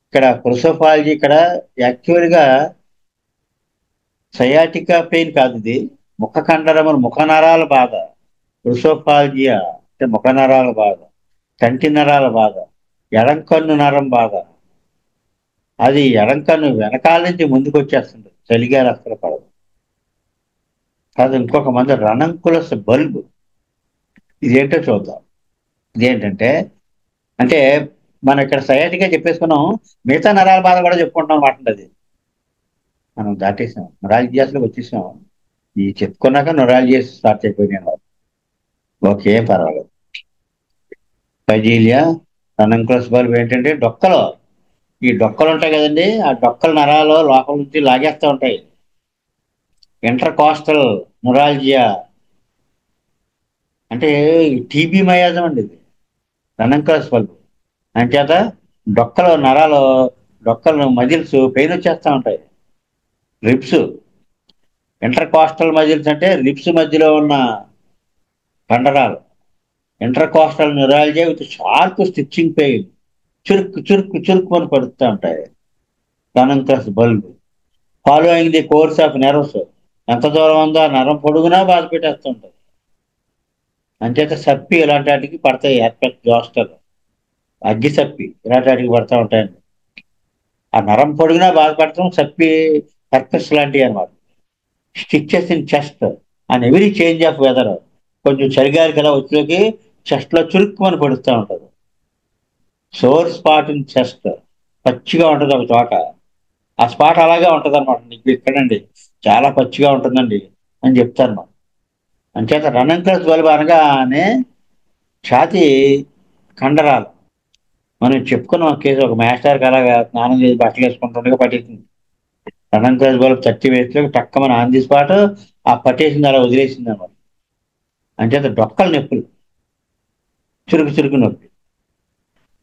ఇక్కడ ప్రోసోపాలజీ, ఇక్కడ యాక్చువల్ గా సయాటికా పెయిన్ కాదు ఇది, ముఖ కండరములు, ముఖ నరాల బాధ. ప్రోసోపాలజియా అంటే ముఖ నరాల బాధ, కంటి నరాల బాధ, ఎడం కన్ను నరం బాధ. అది ఎడం కన్ను వెనకాల నుంచి ముందుకు వచ్చేస్తుంది, చలిగాలి అస్సలు పడదు. కాదు, ఇంకొక మంది రనంకులస్ బల్బ్. ఇదేంటో చూద్దాం. ఇదేంటంటే, అంటే మనం ఇక్కడ సయాటిగా చెప్పేసుకున్నాం, మిగతా నరాల బాధ కూడా చెప్పుకుంటాం అన్నమాట. అది మనం దాటేసాం, నొరాలజియాస్లోకి వచ్చేసాం. ఈ చెప్పుకున్నాక నొరాలజియాస్ స్టార్ట్ అయిపోయినాయి. ఓకే, పర్వాలేదు. పైజీలియా, రనంకులస్ బల్బ్ ఏంటంటే డొక్కలు, ఈ డొక్కలు ఉంటాయి కదండి, ఆ డొక్కల నరాలు లోపల నుంచి లాగేస్తూ ఉంటాయి. ఇంటర్ కోస్టల్ నొరాలజియా అంటే టీబీ మయాజం అండి ఇది, రనంకులస్ బల్బ్. అంచేత డొక్కలు నరాలు, డొక్కలు మజిల్స్ పెయిన్ వచ్చేస్తూ ఉంటాయి. రిబ్స్, ఇంటర్ కోస్టల్ మజిల్స్ అంటే రిబ్స్ మధ్యలో ఉన్న కండరాలు. Intercostal neuralgia with sharp stitching pain, చురుక్కు చురుక్కు చురుక్కు అని పడుతూ ఉంటాయి. Ranunculus bulb. Following the course of nerves, ఎంత దూరం ఉందో ఆ నరం పొడుగునా బాధ పెట్టేస్తుంటుంది. అంచేత సప్పి ఇలాంటి వాటికి పడతాయి, ఎర్పెక్ట్ జోస్టర్, అగ్గి సప్పి ఇలాంటి వాటికి పడతా ఉంటాయండి. ఆ నరం పొడుగునా బాధపడతాం, సప్పి హెర్పెస్ లాంటివి అనమాట. Stitches in chest and every change of weather, కొంచెం చలిగాలి కదా వచ్చేకి చెస్ట్ లో చురుక్కుమని పడుతూ ఉంటుంది. సోర్ స్పాట్ ఇన్ చెస్ట్, పచ్చిగా ఉంటుంది ఒక చోట, ఆ స్పాట్ అలాగే ఉంటుంది అనమాట. నీకు ఇక్కడండి చాలా పచ్చిగా ఉంటుందండి అని చెప్తాను మనం. అంచేత రనంకులస్ బల్బ్ అనగానే ఛాతీ కండరాలు. మనం చెప్పుకున్నాం కేసు, ఒక మాస్టర్కి అలాగా స్నానం చేసి బట్టలు వేసుకుంటుండగా పట్టేసింది. రనంకులస్ బల్బ్ 30 వయసులో టక్కమని ఆన్ ది స్పాట్ ఆ పట్టేసింది, అలా వదిలేసింది అనమాట. అంచేత డొక్కల నొప్పులు, చురుకు చురుకు నొప్పి,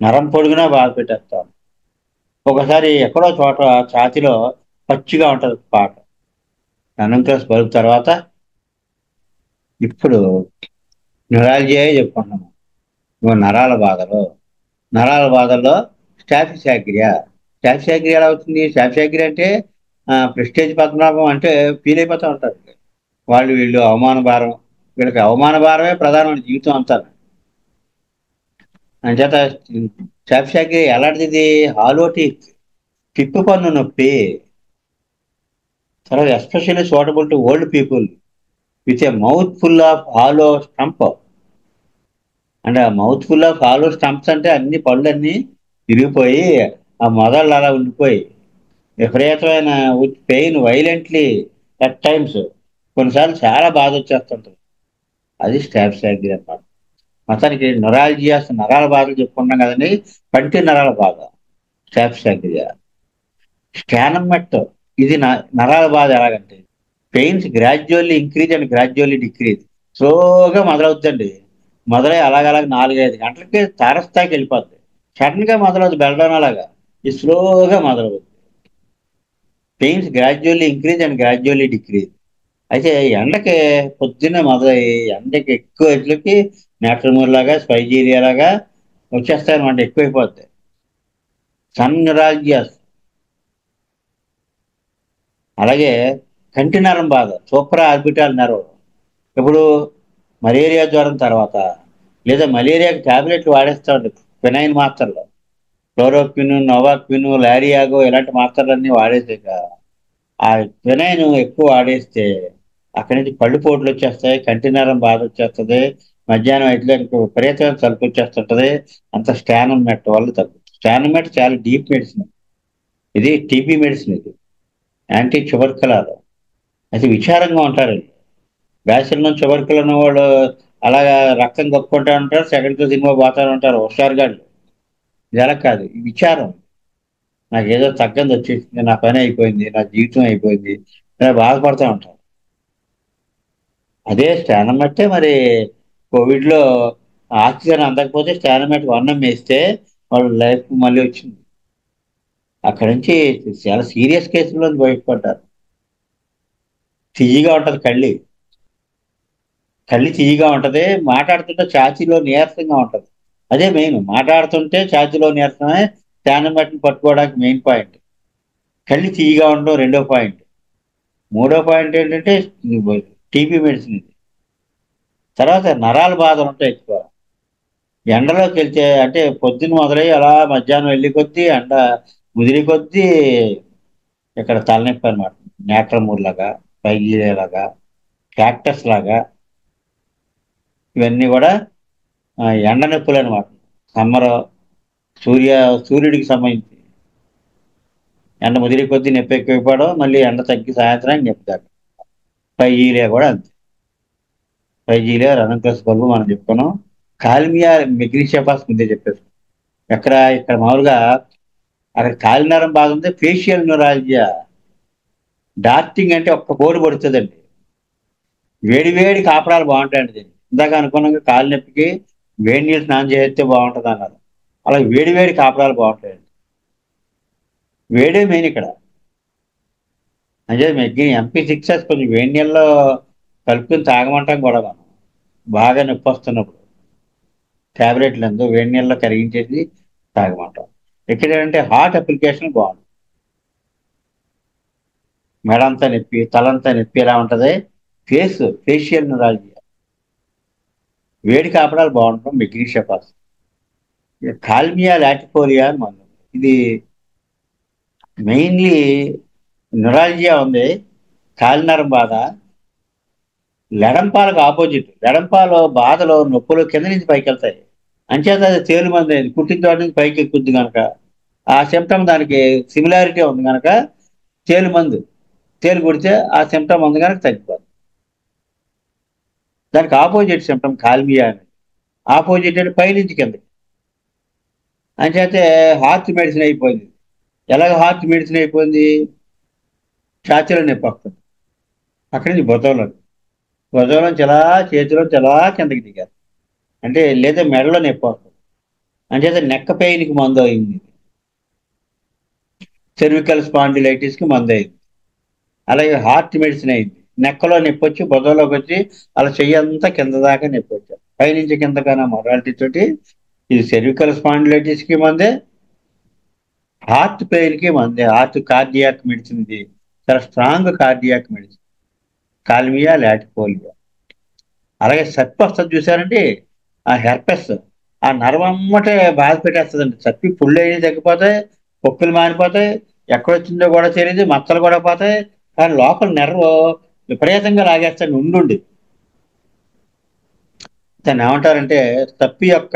నరం పొడుగునా బాధ పెట్టేస్తాం. ఒకసారి ఎక్కడో చోట ఛాతీలో పచ్చిగా ఉంటుంది స్పాట్. రనంకులస్ బల్బ్ తర్వాత ఇప్పుడు న్యూరాలజియా చెప్పుకుంటున్నాము. ఇగో నరాల బాధలు, నరాల బాధల్లో స్టాఫిసాగ్రియా. స్టాఫిసాగ్రియా ఎలా అవుతుంది? స్టాఫిసాగ్రియా అంటే ప్రెస్టేజ్ పద్మనాభం అంటే ఫీల్ అయిపోతూ ఉంటారు వాళ్ళు, వీళ్ళు అవమాన భారం. వీళ్ళకి అవమాన భారమే ప్రధానమైన జీవితం అంతా. అంచేత స్టాఫిసాగ్రియా ఎలాంటిది? హాలోటిక్, తిప్పు పన్ను నొప్పి. తర్వాత especially suitable to old people with a mouth full of hollow stump. అంటే ఆ mouth full of hollow stumps అంటే అన్ని పళ్ళన్నీ విరిగిపోయి ఆ మొదళ్ళు అలా ఉండిపోయి విపరీతమైన with pain violently at times, కొన్నిసార్లు చాలా బాధ వచ్చేస్తుంటుంది. అది స్టాఫిలాగ్రియ అన్నమాట. మొత్తానికి నొరాలజియాస్ నరాల బాధలు చెప్పుకున్నాం కదండి. పంటి నరాల బాధ స్టాఫిలాగ్రియ. స్టానం మెట్ ఇది నరాల బాధ ఎలాగంటే pains gradually increase and gradually decrease. స్లోగా మొదలవుతుందండి. మొదలై అలాగలాగ 4-5 గంటలకి తారస్థాయికి వెళ్ళిపోద్ది. సడన్ గా మొదలవుతుంది బెల్డోనా లాగా. ఇది స్లోగా మొదలవుతుంది. Pains gradually increase and gradually decrease. అయితే ఎండకి పొద్దున్నే మొదలయ్యి ఎండకి ఎక్కువ ఎట్లకి నేట్రమూర్ లాగా స్పైజీరియా లాగా వచ్చేస్తాయన్నమాట, ఎక్కువైపోద్ది. సన్ న్యూరాలజియాస్. అలాగే కంటి నరం బాధ సూప్రా ఆర్బిటాల్ నెర్వ్. ఇప్పుడు మలేరియా జ్వరం తర్వాత లేదా మలేరియాకి టాబ్లెట్లు వాడేస్తా ఉంటుంది, ఫినైన్ మాత్రలు, క్లోరోక్విన్, నోవాక్విన్, లారియాగో ఇలాంటి మాత్రలన్నీ వాడేసాక ఆ ఫినైన్ ఎక్కువ వాడేస్తే అక్కడి నుంచి పళ్ళు పోట్లు వచ్చేస్తాయి, కంటి నరం బాధ వచ్చేస్తుంది, మధ్యాహ్నం అయితే విపరీతమైన తలుపు వచ్చేస్తుంటది. అంత స్టానం మెట్ వల్ల తగ్గుతుంది. స్టానం మెట్ చాలా డీప్ మెడిసిన్. ఇది టీబీ మెడిసిన్, ఇది యాంటీ ట్యూబర్కులర్. అయితే విచారంగా ఉంటారండి. బ్యాసిల్ ట్యూబర్కులర్ ఉన్న వాళ్ళు అలాగా రక్తం కప్పుకుంటా ఉంటారు, సెకండ్ సినిమా పోతా ఉంటారు హుషారుగాళ్ళు. ఇది అలా కాదు, ఈ విచారం. నాకు ఏదో తగ్గంది వచ్చేసింది, నా పని అయిపోయింది, నా జీవితం అయిపోయింది, ఇలా బాధపడుతూ ఉంటారు. అదే స్టానమట్టే మరి కోవిడ్లో ఆక్సిజన్ అందకపోతే స్టానమట్ వర్ణం వేస్తే వాళ్ళ లైఫ్ మళ్ళీ వచ్చింది. అక్కడి నుంచి చాలా సీరియస్ కేసుల్లో బయటపడ్డారు. తీయగా ఉంటది కళ్ళి, కళ్ళి తీయగా ఉంటది, మాట్లాడుతుంటే ఛాతీలో నీరసంగా ఉంటది. అదే మెయిన్, మాట్లాడుతుంటే ఛాతీలో నీరసమే స్టానమట్ని పట్టుకోవడానికి మెయిన్ పాయింట్. కళ్ళి తీయగా ఉండడం రెండో పాయింట్. మూడో పాయింట్ ఏంటంటే టీబీ మెడిసిన్ ఇది. తర్వాత నరాల బాధలు ఉంటాయి ఎక్కువ. ఎండలోకి వెళ్తే అంటే పొద్దున్న మొదలై అలా మధ్యాహ్నం వెళ్ళి కొద్దీ ఎండ ముదిరి కొద్దీ ఇక్కడ తలనొప్పి అనమాట. నేట్రమూర్ లాగా, పైగిలే లాగా, క్యాక్టస్ లాగా, ఇవన్నీ కూడా ఎండ నొప్పులు అనమాట. సమ్మర్ సూర్య సూర్యుడికి సంబంధించి ఎండ ముదిరి కొద్దీ నొప్పి ఎక్కువైపోవడం, మళ్ళీ ఎండ తగ్గి సాయంత్రానికి నొప్పి తగ్గడం. పైగిలే కూడా అంతే. పైగిలే రనంకస్ బల్బు మనం చెప్పుకున్నాం. కాల్మియా మెగ్నీషియాపాస్ ముందే చెప్పేసి ఇక్కడ మామూలుగా అక్కడ కాలినరం బాధ ఉంది. ఫేషియల్ న్యూరాలజియా డార్టింగ్ అంటే ఒక్క పోటు పడుతుందండి. వేడి వేడి కాపడాలు బాగుంటాయండి. దీన్ని ఇందాక అనుకున్నాక కాలు నొప్పికి వేడి నీళ్ళు స్నానం చేస్తే బాగుంటుంది అన్నారు. అలా వేడి వేడి కాపడాలు బాగుంటాయండి. వేడే మెయిన్ ఇక్కడ. అంటే MP6 కొంచెం వేడి నీళ్ళలో కలుపుకొని తాగమంటాం కూడా మనం, బాగా నొప్పి వస్తున్నప్పుడు ట్యాబ్లెట్లు ఎందు వేడి నీళ్ళలో కరిగించేసి తాగమంటాం. ఇక్కడ ఏంటంటే హార్ట్ అప్లికేషన్ బాగుంటుంది. మెడంతా నొప్పి, తలంతా నొప్పి ఎలా ఉంటుంది. ఫేషియల్ న్యూరాలజీ వేడి కాపడాలు బాగుంటాం. మెగ్నీషియాపాస్. కాల్మియా లాటిఫోలియా అని మందు. ఇది మెయిన్లీ న్యూరాలజియా ఉంది, కాలినరం బాధ. లెడంపాలకు ఆపోజిట్. లెడంపాలు బాధలో నొప్పులు కింద నుంచి పైకి వెళ్తాయి. అంచేత అది తేలు మంది అయింది, పుట్టిన చోట నుంచి పైకి ఎక్కుద్ది కనుక ఆ సిమ్టమ్ దానికి సిమిలారిటీ ఉంది కనుక తేలు మందు. తేలు కుడితే ఆ సిమ్టమ్ ఉంది కనుక తగ్గిపోతుంది. దానికి ఆపోజిట్ సిమ్టమ్ కాల్మియా అని. ఆపోజిట్ అంటే పైనుంచి కిందకి. అంచేతే హార్ట్ మెడిసిన్ అయిపోయింది. ఎలాగ హార్ట్ మెడిసిన్ అయిపోయింది? ఛాతీలో నొప్పి వస్తుంది, అక్కడి నుంచి భుజంలోంచి ఎలా చేతిలోంచి ఎలా కిందకి దిగారు. అంటే లేదా మెడలో నొప్పి వస్తుంది. అంచేత నెక్క పెయిన్కి మందు అయింది. సెర్వికల్ స్పాండిలైటిస్కి మందు అయింది. అలాగే హార్ట్ మెడిసిన్ అయింది. నెక్కలో నొప్పి వచ్చి భుజంలోకి వచ్చి అలా చెయ్యంతా కింద దాకా నొప్పి వచ్చారు, పైనుంచి కిందకైనా మొరాలిటీ తోటి. ఇది సెర్వికల్ స్పాండిలైటిస్కి మందే, హార్ట్ పెయిన్కి మందే. హార్ట్ కార్డియాక్ మెడిసిన్ ఇది చాలా స్ట్రాంగ్ కార్డియాక్ మెడిసిన్, కాల్మియా లాటిఫోలియా. అలాగే సర్పి వస్తుంది చూసారండి, ఆ హెర్పెస్, ఆ నరమమ్మటే బాధ పెట్టేస్తుందండి. సర్పి పుళ్ళు అయ్యి తగ్గిపోతాయి, పొక్కులు మారిపోతాయి, ఎక్కడొచ్చిందో కూడా తెలియదు, మచ్చలు కూడా పోతాయి. కానీ లోపల నెర్వ్ విపరీతంగా లాగేస్తాడు ఉండుండి. దాన్ని ఏమంటారంటే సర్పి యొక్క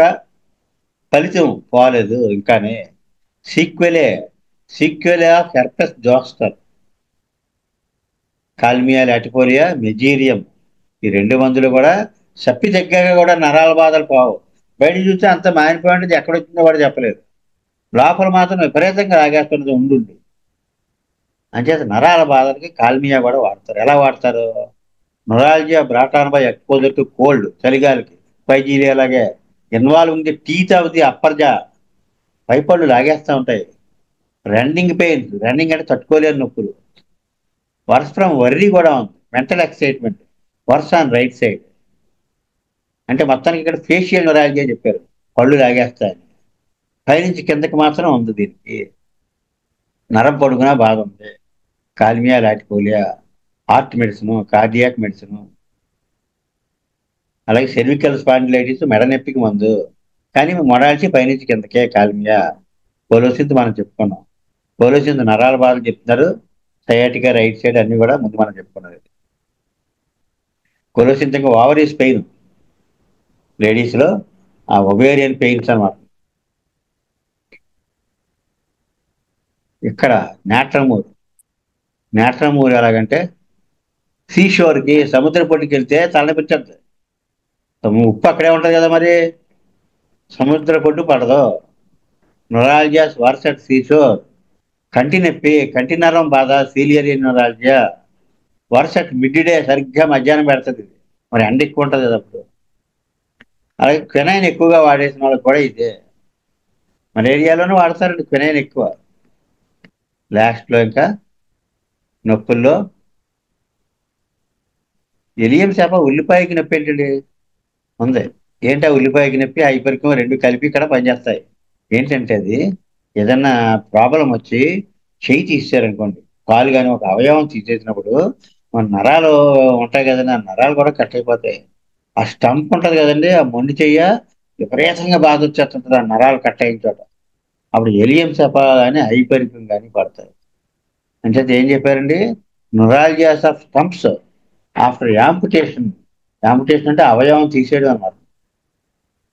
ఫలితం పోలేదు ఇంకానే, sequelae. Sequelae of herpes zoster. Kalmia latifolia mezereum, ఈ 2 మందులు కూడా సప్పి తగ్గాక కూడా నరాల బాధలు పోవు. బయట చూస్తే అంత మానిపోయింది, ఎక్కడొచ్చిందో కూడా చెప్పలేదు. లోపల మాత్రం విపరీతంగా లాగేస్తున్నది ఉండుండి. అంచేత నరాల బాధలకి కాల్మియా కూడా వాడతారు. ఎలా వాడతారు? Neuralgia brought on by exposure to cold, చలిగాలికి. పైజీలియా అలాగే involving the teeth of the upper jaw, పైపళ్ళు లాగేస్తూ ఉంటాయి. రన్నింగ్ పెయిన్స్, రన్నింగ్ అంటే తట్టుకోలేని నొప్పులు. వర్స్ ఫ్రమ్ వర్రీ కూడా ఉంది, mental excitement. Worse on right side. అంటే మొత్తానికి ఇక్కడ ఫేషియల్ నొరాలజియా చెప్పారు, పళ్ళు లాగేస్తాయని. పైనుంచి కిందకి మాత్రం ఉంది దీనికి. నరం పొడుగునా బాధ ఉంది. Kalmia latifolia, heart medicine, cardiac medicine. అలాగే సెర్వికల్ స్పాండిలైటిస్, మెడ నొప్పికి మందు. కానీ మొడాలిటీ పైనుంచి కిందకే కాల్మియా. పోలోసింత్ మనం చెప్పుకున్నాం. పోలోసింత్ నరాల బాధలు చెప్తున్నారు. సయాటికా రైట్ సైడ్ అన్ని కూడా ముందు మనం చెప్పుకున్నది. కొలోసింత్ ఇంకా ఓవరీస్ పెయిన్, లేడీస్లో ఆ ఒవేరియన్ పెయిన్స్ అన్నమాట. ఇక్కడ నాట్రమూర్. నాట్రమూర్ ఎలాగంటే సీషోర్కి, సముద్ర పొట్టుకి వెళ్తే తలనొప్పించద్దు. ఉప్పు అక్కడే ఉంటుంది కదా, మరి సముద్ర పొట్టు పడదు. Neuralgias worse at seashore. కంటి నొప్పి, కంటి నరం బాధ, ciliary neuralgia. Worse at midday, సరిగ్గా మధ్యాహ్నం పెడుతుంది ఇది. మరి ఎండ ఎక్కువ ఉంటుంది కదా అప్పుడు. అలాగే క్వినైన్ ఎక్కువగా వాడేసిన వాళ్ళకి కూడా ఇదే. మలేరియాలోనూ వాడతారండి క్వినైన్ ఎక్కువ. లాస్ట్లో ఇంకా నొప్పుల్లో ఎలియం చేప ఉల్లిపాయకి నొప్పి ఏంటండి ఉంది. ఏంటి ఆ ఉల్లిపాయకి నొప్పి హైపర్కం రెండు కలిపి ఇక్కడ పనిచేస్తాయి. ఏంటంటే అది ఏదన్నా ప్రాబ్లం వచ్చి చెయ్యి తీసారనుకోండి, కాలు కానీ ఒక అవయవం తీసేసినప్పుడు మన నరాలు ఉంటాయి కదండి, ఆ నరాలు కూడా కట్ అయిపోతాయి. ఆ స్టంప్ ఉంటుంది కదండి, ఆ మొండి చెయ్య విపరీతంగా బాధ వచ్చేస్తుంటుంది ఆ నరాలు కట్ అయిన చోట. అప్పుడు ఎలియం చేప కానీ హైపర్కం కానీ పడతాయి. అంటే ఏం చెప్పారండి? Neuralgias of stumps after amputation. Amputation అంటే అవయవం తీసేయడం అన్నమాట.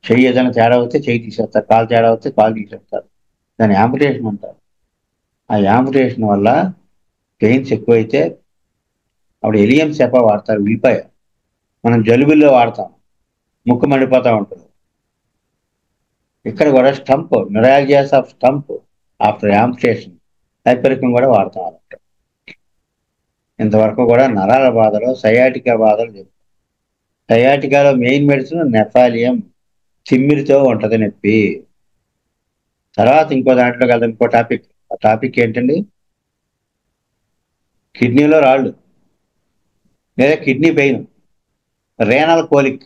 చెయ్యి ఏదైనా తేడా వస్తే చెయ్యి తీసేస్తారు, కాలు తేడా వస్తే కాలు తీసేస్తారు. దాన్ని యాంపుటేషన్ అంటారు. ఆ యాంపుటేషన్ వల్ల పెయిన్స్ ఎక్కువైతే అప్పుడు ఎలియం సెప వాడతారు, ఉల్లిపాయ. మనం జలుబుల్లో వాడతాం, ముక్కు మండిపోతూ ఉంటుంది. ఇక్కడ కూడా stump, neuralgias of stump after amputation, hypericum కూడా వాడతాం అన్నమాట. ఇంతవరకు కూడా నరాల బాధలు, సయాటికా బాధలు చెప్పారు. సయాటికాలో మెయిన్ మెడిసిన్ నెఫాలియం, చిమ్మిరితో ఉంటది నొప్పి. తర్వాత ఇంకో దాంట్లో కదా ఇంకో టాపిక్. ఆ టాపిక్ ఏంటండి? కిడ్నీలో రాళ్ళు లేదా కిడ్నీ పెయిన్, రేనల్ కోలిక్.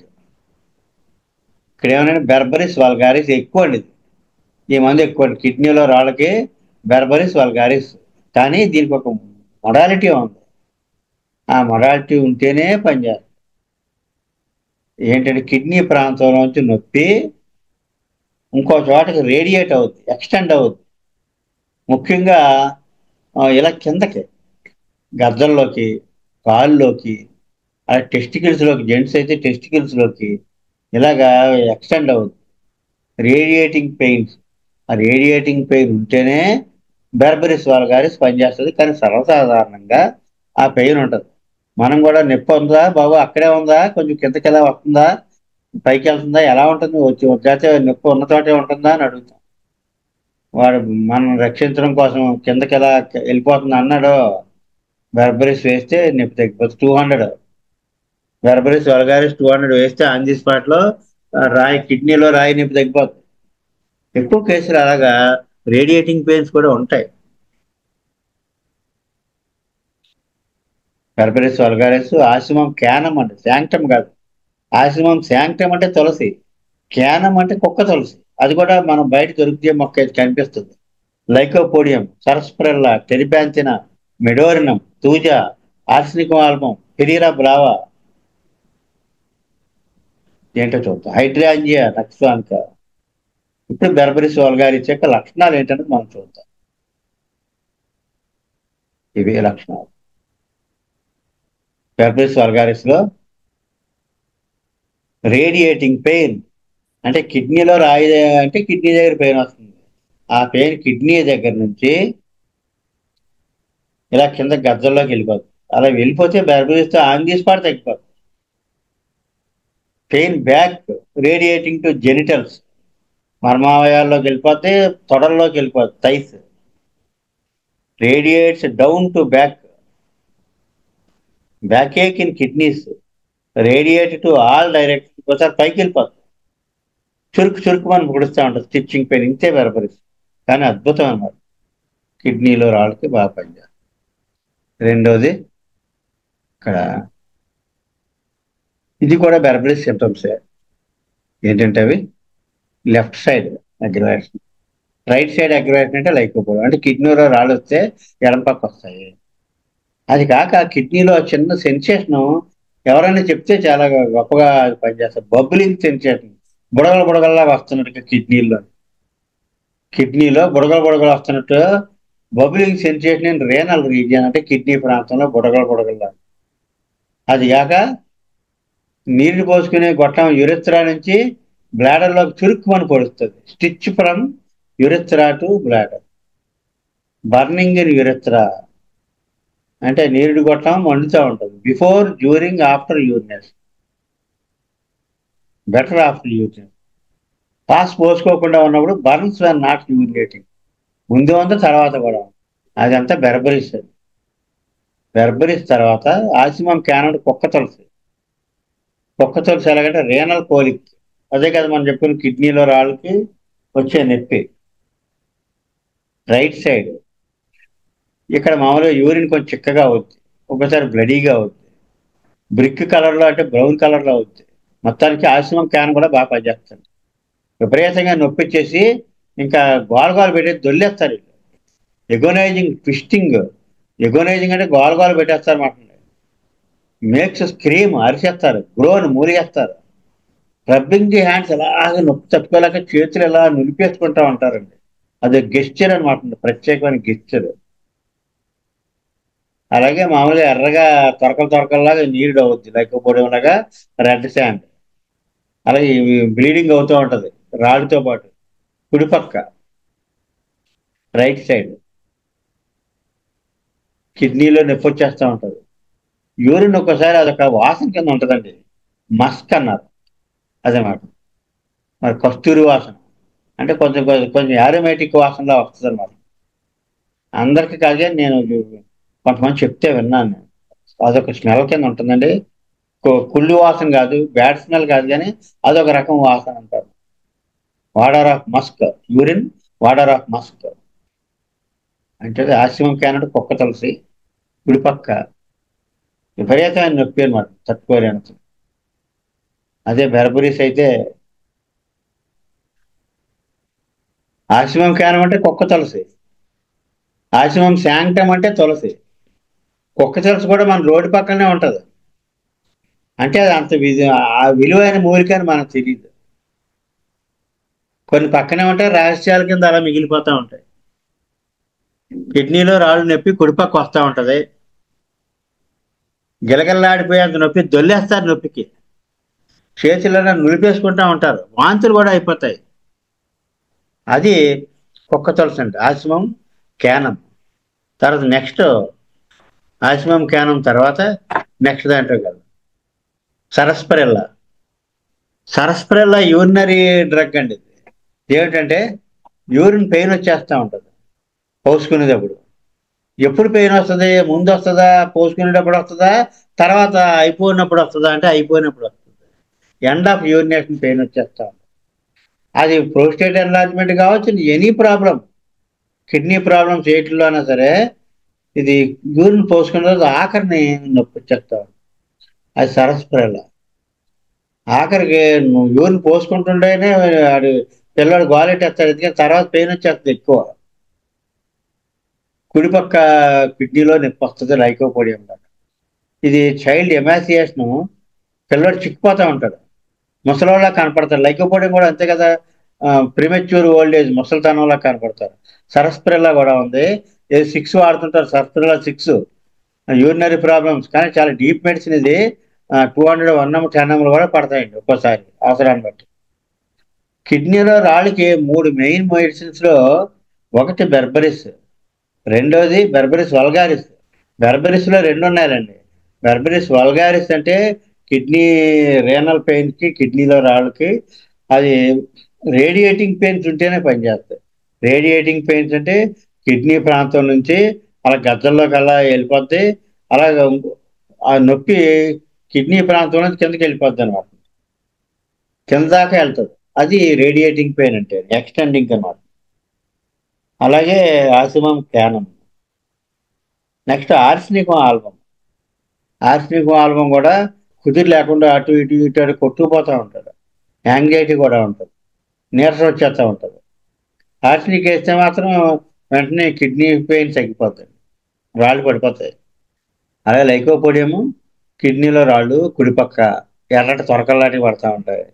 ఇక్కడ ఏమన్నా బెర్బరిస్ వల్గారిస్ ఎక్కువ అండి. ఈ మందు ఎక్కువ కిడ్నీలో రాళ్ళకి, బెర్బరిస్ వల్గారిస్. కానీ దీనికి ఒక మొడాలిటీ ఉంది. ఆ మొడాలిటీ ఉంటేనే పనిచేస్తుంది. ఏంటంటే కిడ్నీ ప్రాంతంలోంచి నొప్పి ఇంకో చోటకి రేడియేట్ అవుద్ది, ఎక్స్టెండ్ అవుద్ది. ముఖ్యంగా ఇలా కిందకి గద్దల్లోకి, కాళ్ళలోకి, అలా టెస్టికల్స్లోకి, జెంట్స్ అయితే టెస్టికల్స్లోకి ఇలాగా ఎక్స్టెండ్ అవుద్ది. Radiating pains. ఆ రేడియేటింగ్ పెయిన్ ఉంటేనే బెర్బరిస్ వల్గారిస్ పనిచేస్తుంది. కానీ సర్వసాధారణంగా ఆ పెయిన్ ఉంటుంది. మనం కూడా నొప్పి ఉందా బాబు, అక్కడే ఉందా, కొంచెం కిందకి ఎలా వస్తుందా, పైకి వెళ్తుందా, ఎలా ఉంటుంది, వచ్చి వచ్చే నొప్పి ఉన్న చోటే ఉంటుందా అని అడుగుతాం. వాడు మనం రక్షించడం కోసం కిందకి ఎలా వెళ్ళిపోతుంది అన్నాడు. బెర్బరిస్ వేస్తే నొప్పి తగ్గిపోతుంది. 200 బెర్బరిస్ వల్గారిస్ 200 వేస్తే ఆన్ ది స్పాట్ లో రాయి, కిడ్నీలో రాయి నొప్పి తగ్గిపోతుంది. ఎక్కువ కేసులు అలాగా రేడియేటింగ్ పెయిన్స్ కూడా ఉంటాయి. బెర్బరిస్ వల్గారిస్. ఆసిమం క్యానం అంటే శాంక్టమ్ కాదు. ఆసిమం శాంక్టమ్ అంటే తులసి, క్యానం అంటే కుక్క తులసి. అది కూడా మనం బయట దొరికితే మొక్క కనిపిస్తుంది. Lycopodium, sarsaparilla, terebinthina, medorrhinum, thuja, arsenicum album, pareira brava. ఏంటో చూద్దాం. హైడ్రాంజియా నక్సాన్క. ఇప్పుడు బెర్బరిస్ వల్గారిస్ యొక్క లక్షణాలు ఏంటంటే మనం చూద్దాం. ఇవే లక్షణాలు. బెర్బరిస్ వల్గారిస్ లో రేడియేటింగ్ పెయిన్ అంటే కిడ్నీలో రాయి అంటే కిడ్నీ దగ్గర పెయిన్ వస్తుంది. ఆ పెయిన్ కిడ్నీ దగ్గర నుంచి ఇలా కింద గజ్జల్లోకి వెళ్ళిపోతుంది. అలా వెళ్ళిపోతే బెర్బరిస్తో ఆన్ ది స్పాట్ తగ్గిపోతుంది. Pain back radiating to genitals, మర్మావయాల్లోకి వెళ్ళిపోతే, తొడల్లోకి వెళ్ళిపోతుంది, thighs radiates down to back, back ache in kidneys radiate to all direct, ఒకసారి పైకి వెళ్ళిపోతుంది, చురుకు చురుకు మనం పుడుస్తూ ఉంటుంది, స్టిచ్చింగ్ పెయిన్, ఇంతే బెర్బరిస్. కానీ అద్భుతం అన్నమాట, కిడ్నీలో రాళ్ళకి బాగా పనిచేస్తుంది. రెండోది ఇక్కడ ఇది కూడా బెర్బరిస్ సిమ్టమ్సే. ఏంటంటే అవి left side aggravation, right side aggravation అంటే లైకోపోవడం, అంటే కిడ్నీలో రాళ్ళు వస్తే ఎడం పక్క వస్తాయి. అది కాక కిడ్నీలో చిన్న సెన్సేషన్ ఎవరైనా చెప్తే చాలా గొప్పగా అది పనిచేస్తారు, బబులింగ్ సెన్సేషన్, బుడగల బుడగల్లా వస్తున్నట్టు కిడ్నీలో బుడగల బుడగలు వస్తున్నట్టు bubbling sensation in renal region, అంటే కిడ్నీ ప్రాంతంలో బుడగల బుడగల్లా. అది కాక నీళ్లు పోసుకునే గొట్టం యురెత్రా నుంచి బ్లాడర్లోకి చురుక్కుమని పొడుస్తుంది, stitch from urethra to bladder, burning in urethra, అంటే నీరుడు గొట్టం మండుతూ ఉంటుంది, before during after urines, better after urines, pass పోసుకోకుండా ఉన్నప్పుడు బర్న్స్ వన్ నాట్ యూరినేటింగ్, ముందు ఉంది తర్వాత కూడా, అదంతా బెర్బరిస్. బెర్బరిస్ తర్వాత ఆసిమం క్యానడ్ కుక్క తులసి. కుక్క తులసి ఎలాగంటే రేనల్ కోలిక్, అదే కదా మనం చెప్పుకున్న కిడ్నీలో రాళ్ళకి వచ్చే నొప్పి. రైట్ సైడ్ ఇక్కడ మామూలుగా యూరిన్ కొంచెం చిక్కగా అవుద్ది, ఒకసారి బ్లడీగా అవుద్ది, బ్రిక్ కలర్లో అంటే బ్రౌన్ కలర్లో అవుద్ది. మొత్తానికి ఆసిమం క్యాన్ కూడా బాగా పనిచేస్తుంది. విపరీతంగా నొప్పి వచ్చేసి ఇంకా గోల పెట్టి దొల్లేస్తారు, ఎగోనైజింగ్ ట్విస్టింగ్, ఎగోనైజింగ్ అంటే గోల పెట్టేస్తారు మాట, మేక్స్ స్క్రీమ్ అరిచేస్తారు, గ్రోన్ మూలిగేస్తారు, రబ్బింగ్ ది హ్యాండ్స్ ఎలాగ నొప్పి తట్టుకోలేక చేతులు ఎలా నులిపేసుకుంటా ఉంటారండి, అది గెస్చర్ అనమాట, ప్రత్యేకమైన గెస్చర్. అలాగే మామూలుగా ఎర్రగా తొరకల్లాగా నీరు అవుద్ది, లేకపోవడం లాగా రెడ్ శాండ్, అలాగే బ్లీడింగ్ అవుతూ ఉంటది రాళ్ళతో పాటు. కుడిపక్క రైట్ సైడ్ కిడ్నీలో నొప్పి వచ్చేస్తూ ఉంటుంది. యూరిన్ ఒక్కసారి అదొక వాసన కింద ఉంటుందండి, మస్క్ అన్నారు అదనమాట. మరి కస్తూరి వాసన అంటే కొంచెం కొంచెం కొంచెం యారోమేటిక్ వాసనలా వస్తుంది అనమాట. అందరికీ కాదే, నేను కొంతమంది చెప్తే విన్నాను నేను, అదొక స్మెల్ కింద ఉంటుందండి, కుళ్ళు వాసన కాదు, బ్యాడ్ స్మెల్ కాదు, కానీ అదొక రకం వాసన అంటారు. Water of Musk, urine water of Musk అంటే ఆసిమం క్యానడ్ కుక్క తులసి. కుడిపక్క విపరీతమైన నొప్పి అనమాట, తట్టుకోలేనంత. అదే బెర్బరీస్ అయితే ఆసిమం క్యానం అంటే కుక్క తులసి, ఆసిమం శాంక్టమ్ అంటే తులసి. కుక్క తులసి కూడా మన రోడ్డు పక్కనే ఉంటది, అంటే అది అంత ఆ విలువైన మూలిక అని మనకు తెలియదు. కొన్ని పక్కనే ఉంటాయి, రహస్యాల కింద అలా మిగిలిపోతూ ఉంటాయి. కిడ్నీలో రాళ్ళు నొప్పి కుడిపక్క వస్తూ ఉంటది, గిలగిల్లాడిపోయేంత నొప్పి, దొల్లేస్తారు నొప్పికి, చేతులను నులిపేసుకుంటా ఉంటారు, వాంతులు కూడా అయిపోతాయి. అది కుక్క తులసి అంటే ఆసిమం క్యానం. తర్వాత నెక్స్ట్ ఆసిమం క్యానం తర్వాత నెక్స్ట్ దాంట్లో కదా సరస్పరెల్లా. సరస్పరెల్లా యూరినరీ డ్రగ్ అండి. ఏమిటంటే యూరిన్ పెయిన్ వచ్చేస్తూ ఉంటుంది పోసుకునేటప్పుడు. ఎప్పుడు పెయిన్ వస్తుంది, ముందు వస్తుందా, పోసుకునేటప్పుడు వస్తుందా, తర్వాత అయిపోయినప్పుడు వస్తుందా అంటే అయిపోయినప్పుడు వస్తుంది. ఎండ్ ఆఫ్ యూరినేషన్ పెయిన్ వచ్చేస్తా ఉంటుంది. అది ప్రోస్టేట్ ఎన్లార్జ్మెంట్ కావచ్చు, ఎనీ ప్రాబ్లం, కిడ్నీ ప్రాబ్లమ్స్ ఏటిల్లో అయినా సరే, ఇది యూరిన్ పోసుకున్న రోజు ఆఖరిని నొప్పి వచ్చేస్తా ఉంటుంది, అది సరస్పరెల్లా. ఆఖరికి నువ్వు యూరిన్ పోసుకుంటుంటేనే వాడు పిల్లడు గోలెట్టేస్తాడు, ఎందుకంటే తర్వాత పెయిన్ వచ్చేస్తుంది ఎక్కువ. కుడిపక్క కిడ్నీలో నొప్పి వస్తుంది, లైకోపోడియం లాగా. ఇది చైల్డ్ ఎమాసియేషన్, పిల్లడు చిక్కిపోతూ ఉంటాడు, ముసలిలా కనపడతారు. లైకోపోడియం కూడా అంతే కదా, ప్రిమెచ్యూర్ ఓల్డ్ ఏజ్, ముసలితనంలా కనపడతారు. సరస్ప్రెల్లా కూడా ఉంది, ఏది 6 వాడుతుంటారు, సరస్ప్రెల్లా 6 యూరినరీ ప్రాబ్లమ్స్, కానీ చాలా డీప్ మెడిసిన్ ఇది. 200 1 10 కూడా పడతాయండి ఒక్కోసారి అవసరాన్ని బట్టి. కిడ్నీలో రాళ్ళకి 3 మెయిన్ మెడిసిన్స్ లో ఒకటి బెర్బరిస్, రెండోది బెర్బరిస్ వల్గారిస్, బెర్బెరిస్ లో రెండు ఉన్నాయండి. బెర్బెరిస్ వల్గారిస్ అంటే కిడ్నీ రేనల్ పెయిన్ కి, కిడ్నీలో రాళ్ళకి అది రేడియేటింగ్ పెయిన్స్ ఉంటేనే పనిచేస్తాయి. రేడియేటింగ్ పెయిన్స్ అంటే కిడ్నీ ప్రాంతం నుంచి అలా గజ్జల్లోకి అలా వెళ్ళిపోద్ది. అలాగ ఆ నొప్పి కిడ్నీ ప్రాంతం నుంచి కిందకి వెళ్ళిపోద్ది అనమాట. కింద దాకా వెళ్తుంది. అది రేడియేటింగ్ పెయిన్ అంటే ఎక్స్టెండింగ్ అనమాట. అలాగే ocimum canum. Next arsenicum album. Arsenicum album కూడా కుదిరి లేకుండా అటు ఇటు ఇటు అటు కొట్టుకుపోతూ ఉంటాడు. యాంగ్జైటీ కూడా ఉంటుంది, నీరసం వచ్చేస్తూ ఉంటుంది. ఆర్సనిక్ వేస్తే మాత్రం వెంటనే కిడ్నీ పెయిన్స్ తగ్గిపోతాయి, రాళ్ళు పడిపోతాయి. అలాగే లైకోపోడియము కిడ్నీలో రాళ్ళు కుడిపక్క ఎర్రటి తొరకల్లాంటివి పడతా ఉంటాయి.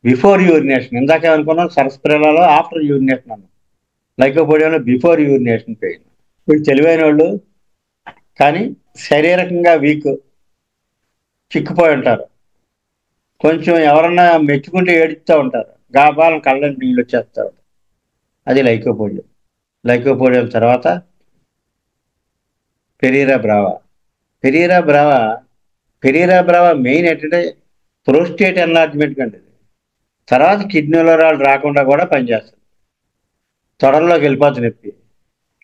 బిఫోర్ యూరినేషన్ ఇందాక అనుకున్నాం, సరస్ప్రేలలో ఆఫ్టర్ యూరినేషన్ అన్నాం. లైకోపోడియంలో బిఫోర్ యూరినేషన్ పెయిన్. వీళ్ళు తెలివైన వాళ్ళు కానీ శారీరకంగా వీక్, చిక్కిపోయి ఉంటారు. కొంచెం ఎవరన్నా మెచ్చుకుంటే ఏడుస్తూ ఉంటారు, గాబాలను కళ్ళని నీళ్ళు వచ్చేస్తూ ఉంటారు. అది లైకోపోడియం. లైకోపోడియం తర్వాత Perera Brava. Perera Brava Perera Brava main ఏంటంటే ప్రోస్టేట్ ఎన్లార్జ్మెంట్ కండి. తర్వాత కిడ్నీలో రాళ్ళు రాకుండా కూడా పనిచేస్తుంది. తొడల్లోకి వెళ్ళిపోతుంది నొప్పి,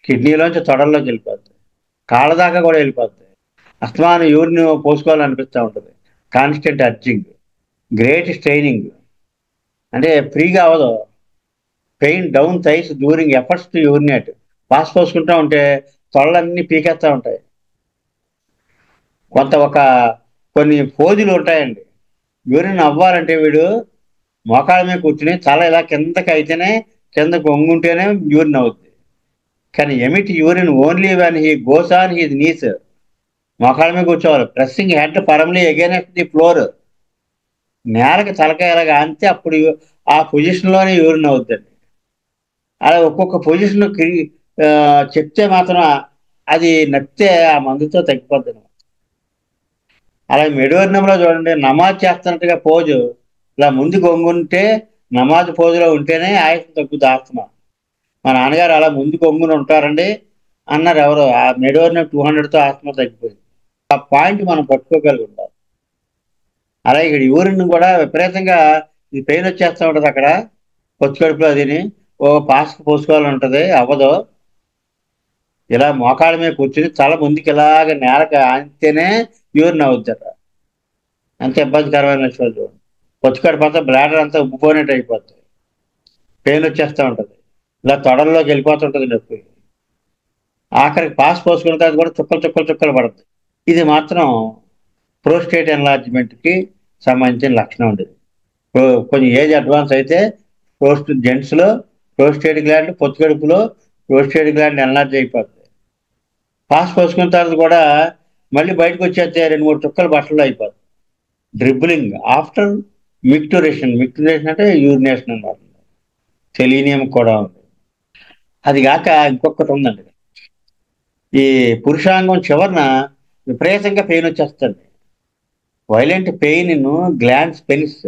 కిడ్నీలోంచి తొడల్లోకి వెళ్ళిపోతుంది, కాళ్ళ దాకా కూడా వెళ్ళిపోతుంది. అస్తమానం యూరిన్ పోసుకోవాలనిపిస్తూ ఉంటుంది. కాన్స్టెంట్ అర్జింగ్, గ్రేట్ స్ట్రైనింగ్, అంటే ఫ్రీగా అవ్వదు. Pain down thighs during efforts to urinate. Pass పోసుకుంటూ ఉంటే తొడలన్నీ పీకేస్తూ ఉంటాయి. కొంత కొన్ని పోజులు ఉంటాయండి. యూరిన్ అవ్వాలంటే వీడు మోకాళ్ళ మీద కూర్చుని తల ఇలా కిందకి అయితేనే, కిందకు వంగుంటేనే యూరిన్ అవుద్ది. కానీ emit urine only when he goes on his knees. మోకాళ్ళ మీద కూర్చోవాలి, pressing head firmly against the floor. నేలకి తలకాయలాగా అంతే అప్పుడు ఆ పొజిషన్లోనే యూరిన్ అవుద్దండి. అలా ఒక్కొక్క పొజిషన్ చెప్తే మాత్రం అది నచ్చితే ఆ మందుతో తగ్గిపోద్ది. అలా మెడోర్నంలో చూడండి, నమాజ్ చేస్తున్నట్టుగా పోజు ఇలా ముందుకు వంగుంటే, నమాజ్ పోజులో ఉంటేనే ఆయుష్ తగ్గుద్ది, ఆస్తమా. మా నాన్నగారు అలా ముందుకు వంగుని ఉంటారండి అన్నారు ఎవరో. ఆ మెడోర్నం 200తో ఆస్తమా తగ్గిపోయింది. ఆ పాయింట్ మనం పట్టుకోగలుగుతాం. అలాగే ఇక్కడ యూరిన్ కూడా విపరీతంగా ఈ పెయిన్ వచ్చేస్తూ ఉంటుంది అక్కడ పొత్తు కడుపులో. అదిని ఓ పాస్కి పోసుకోవాలని ఉంటుంది, అవ్వదు. ఇలా మోకాళ్ళ మీద కూర్చుని తల ముందుకు ఇలాగ నేలకు ఆంతేనే యూరిన్ అవుద్దట. అంత ఇబ్బందికరమైన విషయాలు చూడండి. పొత్తు కడుపు బ్లాడర్ అంతా ఉబ్బుపోయినట్టు అయిపోతుంది, పెయిన్ వచ్చేస్తూ ఉంటుంది, ఇలా తొడల్లోకి వెళ్ళిపోతుంటుంది నొప్పి. ఆఖరికి పాస్ పోసుకున్న తర్వాత కూడా చుక్కలు చుక్కలు చుక్కలు పడుతుంది. ఇది మాత్రం ప్రోస్టేట్ ఎన్లార్జ్మెంట్కి సంబంధించిన లక్షణం ఉండేది. కొంచెం ఏజ్ అడ్వాన్స్ అయితే జెంట్స్లో ప్రోస్టేట్ గ్లాండ్, పొత్తు కడుపులో ప్రోస్టేట్ గ్లాండ్ ఎన్లార్జ్ అయిపోతుంది. పాస్ పోసుకున్న తర్వాత కూడా మళ్ళీ బయటకు వచ్చేస్తే 2-3 చుక్కలు బట్టలు అయిపోతుంది. Dribbling after మిక్టురేషన్. మిక్టురేషన్ అంటే యూరినేషన్ అన్నమాట. సెలీనియం కూడా ఉంది. అది కాక ఇంకొకటి ఉందండి, ఈ పురుషాంగం చివరన విపరీతంగా పెయిన్ వచ్చేస్తుంది. Violent pain in glands penis.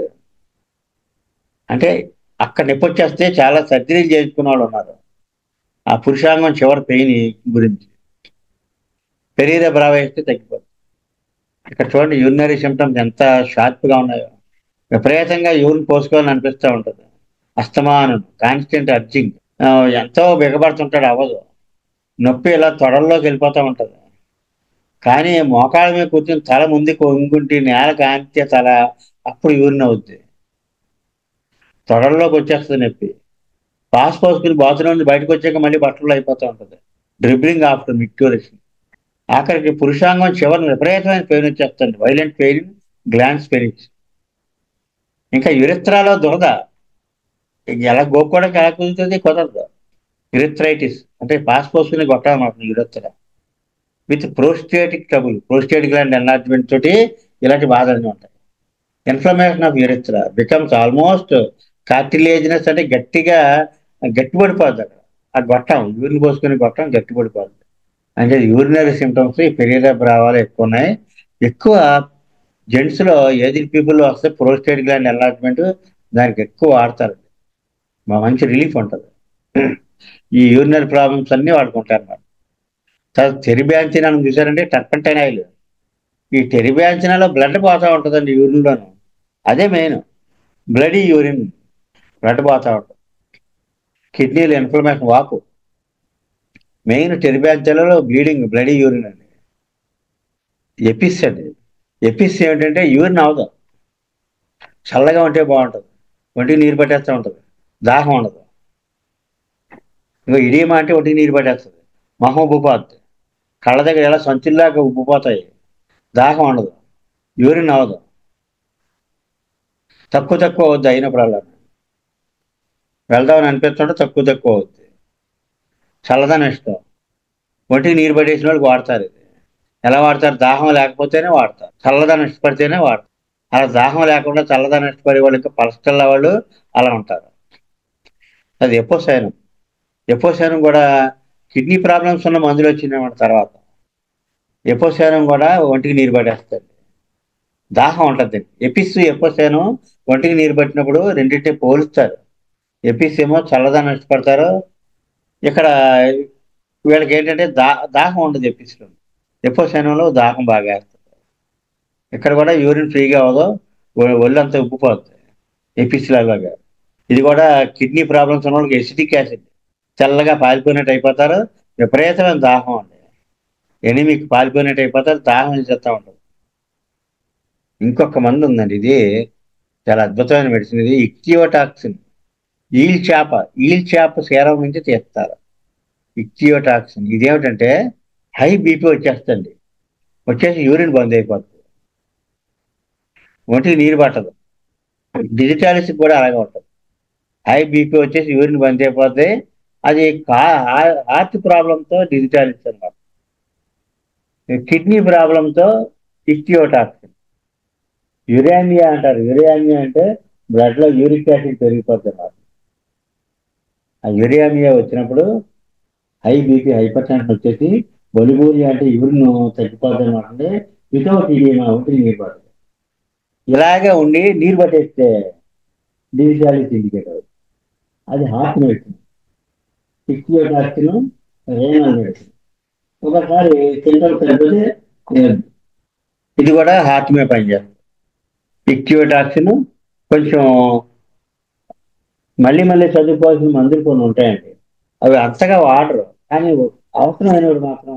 అంటే అక్కడ నొప్పి వచ్చేస్తే చాలా సర్జరీలు చేసుకున్న వాళ్ళు ఉన్నారు ఆ పురుషాంగం చివరి పెయిన్ గురించి. పెరీరా బ్రావా వేస్తే తగ్గిపోతుంది. ఇక్కడ చూడండి యూరినరీ సిమ్టమ్స్ ఎంత షార్ప్గా ఉన్నాయో. విపరీతంగా యూరిన్ పోసుకోవాలని అనిపిస్తూ ఉంటుంది, అస్తమానం కాన్స్టెంట్ అర్జింగ్, ఎంతో బిగబడుతుంటాడు, అవ్వదు. నొప్పి ఇలా తొడల్లోకి వెళ్ళిపోతూ ఉంటుంది. కానీ మోకాళ్ళ మీద కూర్చొని తల ముందుకు వంగుంటే నేల కాంతే తల, అప్పుడు యూరిన్ అవుద్ది, తొడల్లోకి వచ్చేస్తుంది నొప్పి. పాస్ పోసుకుని బాత్రూమ్ నుంచి బయటకు వచ్చాక మళ్ళీ బట్టలు అయిపోతూ ఉంటుంది. Dribbling after micturition. ఆఖరికి పురుషాంగం చివరిని విపరీతమైన పెయిన్ వచ్చేస్తుంది, వైలెంట్ పెయిన్, గ్లాండ్స్ పెయిన్స్. ఇంకా యురిత్రాలో దురద, ఎలా గోపుకోవడానికి ఎలా కుదురుతుంది, కుదరదు. యురిథ్రైటిస్ అంటే పాస్ పోసుకుని కొట్టాలన్నమాట urethra. With prostatic trouble, prostate gland enlargement తోటి ఇలాంటి బాధలు ఉంటాయి. Inflammation of urethra becomes almost cartilaginous, అంటే గట్టిగా గట్టిపడిపోద్ది అక్కడ. ఆ గొట్టం యూరిన్ పోసుకుని గొట్టం గట్టిపడిపోద్ది. అంటే యూరినరీ సిమ్టమ్స్ ఈ పెరీరా బ్రావాలో ఎక్కువ ఉన్నాయి. ఎక్కువ జెంట్స్లో ఏజ్డ్ పీపుల్లో వస్తే ప్రోస్టేట్ గ్లాండ్ ఎన్లార్జ్మెంట్, దానికి ఎక్కువ వాడతారు. మంచి రిలీఫ్ ఉంటుంది. ఈ యూరినరీ ప్రాబ్లమ్స్ అన్నీ వాడుకుంటారు అన్నమాట. తర్వాత టెరిబ్యాంతిన్ చూసారంటే టర్పంటైన్ ఆయిల్. ఈ టెరిబ్యాంతినాలో బ్లడ్ పోతా ఉంటుందండి యూరిన్లోను. అదే మెయిన్, బ్లడీ యూరిన్, బ్లడ్ పోతా ఉంటుంది. కిడ్నీలో ఇన్ఫ్లమేషన్, వాపు. మెయిన్ టెరిబ్యాంతినాలో బ్లీడింగ్, బ్లడీ యూరిన్ అండి. ఎపిస్ అండి. ఎపిస్ ఏమిటంటే యూరిన్ అవదు, చల్లగా ఉంటే బాగుంటుంది, ఒంటికి నీరు పట్టేస్తూ ఉంటుంది, దాహం ఉండదు. ఇంకో ఇడియమా అంటే ఒంటికి నీరు పట్టేస్తుంది, మొహం ఉబ్బిపోద్ది, కళ్ళ దగ్గర ఎలా సంచుల్లాగా ఉబ్బిపోతాయి, దాహం ఉండదు, యూరిన్ అవ్వదు. తక్కువ తక్కువ అవుద్ది అయినప్పుడల్లా, వెళ్దామని అనిపిస్తుంటే తక్కువ తక్కువ అవుద్ది. చల్లదనం ఇష్టం, ఒంటికి నీరు పట్టేసిన వాళ్ళకి వాడతారు ఇది. ఎలా వాడతారు? దాహం లేకపోతేనే వాడతారు, చల్లదనం ఇష్టపడితేనే వాడతారు. అలా దాహం లేకుండా చల్లదనం ఇష్టపడే వాళ్ళు, ఇంకా పలసటల్ల వాళ్ళు అలా ఉంటారు. అది ఎపోసైనం. ఎపోసైనం కూడా కిడ్నీ ప్రాబ్లమ్స్ ఉన్న మందులు వచ్చినాయి తర్వాత. ఎపోసైనం కూడా ఒంటికి నీరు పట్టేస్తుంది, దాహం ఉంటుంది. ఎపిస్, ఎపోసైనం ఒంటికి నీరు పట్టినప్పుడు రెండింటిని పోలుస్తారు. ఎపిస్ ఏమో చల్లదనం ఇష్టపడతారు. ఇక్కడ వీళ్ళకి ఏంటంటే దాహం ఉండదు ఎపిస్లో. ఎపోసైనంలో దాహం బాగా వేస్తుంది. ఇక్కడ కూడా యూరిన్ ఫ్రీగా అవ్వదు, ఒళ్ళంతా ఉబ్బిపోతుంది ఎపిస్ లాగా. ఇది కూడా కిడ్నీ ప్రాబ్లమ్స్ ఉన్న వాళ్ళకి ఎసిటిక్ యాసిడ్, తెల్లగా పాలిపోయినట్టు అయిపోతారు, విపరీతమైన దాహం అండి. ఎనిమిక్ పాలిపోయినట్టు అయిపోతారు, దాహం వేసేస్తూ ఉంటుంది. ఇంకొక మందు ఉందండి, ఇది చాలా అద్భుతమైన మెడిసిన్. ఇది ఇక్టియోటాక్సిన్. ఈల్ చేప శీరం నుంచి తీస్తారు ఇక్టియోటాక్సిన్. ఇదేమిటంటే హై బీపీ వచ్చేస్తుంది, వచ్చేసి యూరిన్ బంద్ అయిపోతుంది, ఒంటికి నీరు పట్టదు. డిజిటాలిస్ కూడా అలాగే ఉంటుంది. హై బీపీ వచ్చేసి యూరిన్ బంద్ అయిపోతే అది హార్ట్ ప్రాబ్లంతో డిజిటాలిస్ అనమాట. కిడ్నీ ప్రాబ్లంతో ఇక్టియోటాక్సిన్. యురేమియా అంటారు. యురేమియా అంటే బ్లడ్ లో యూరిక్ యాసిడ్ పెరిగిపోతుంది అన్నమాట. ఆ యురేమియా వచ్చినప్పుడు హై బీపీ, హైపర్ టెన్షన్ వచ్చేసి బొలిబోలి అంటే యూరిన్ తగ్గిపోతుంది అనమాట. వితౌట్ ఇడియమా ఒకటి నీరు పడుతుంది. ఇలాగే ఉండి నీరు పట్టేస్తే డిజిటాలిస్ ఇండికేటర్. అది heart medicine. Ichthyotoxin renal medicine. ఒకసారి సెంట్రల్ సరిపోతే ఇది కూడా హార్ట్ మీద పనిచేస్తుంది. ఇక్టియోటాక్సిన్ కొంచెం మళ్ళీ మళ్ళీ చదువుకోవాల్సిన మందులు కొన్ని ఉంటాయండి, అవి అంతగా వాడరు, కానీ అవసరమైనవి మాత్రం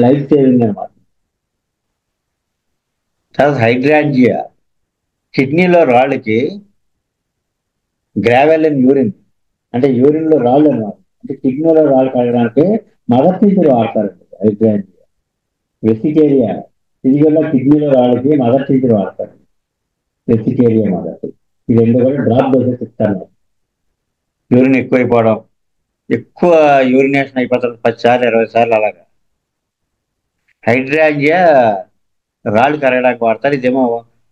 లైఫ్ సేవింగ్ అనమాట. తర్వాత హైడ్రాంజియా, కిడ్నీలో రాళ్ళకి గ్రావెల్ ఇన్ యూరిన్, అంటే యూరిన్ లో రాళ్ళు అనమాట. అంటే కిడ్నీలో రాళ్ళు కడగడానికి మదర్ టీచర్ వాడతారండి హైడ్రాంజియా. వెసికేరియా, ఇది కూడా కిడ్నీలో రాళ్ళకి మదర్ టీచర్ వాడతారు. వెసికేరియా, మదర్. ఈ రెండు కూడా డ్రాప్ డోసెస్ ఇస్తాను. యూరిన్ ఎక్కువైపోవడం, ఎక్కువ యూరినేషన్ అయిపోతుంది, 10 సార్లు 20 సార్లు అలాగా. హైడ్రాంజియా రాళ్ళు కరగడానికి వాడతారు. ఇదేమో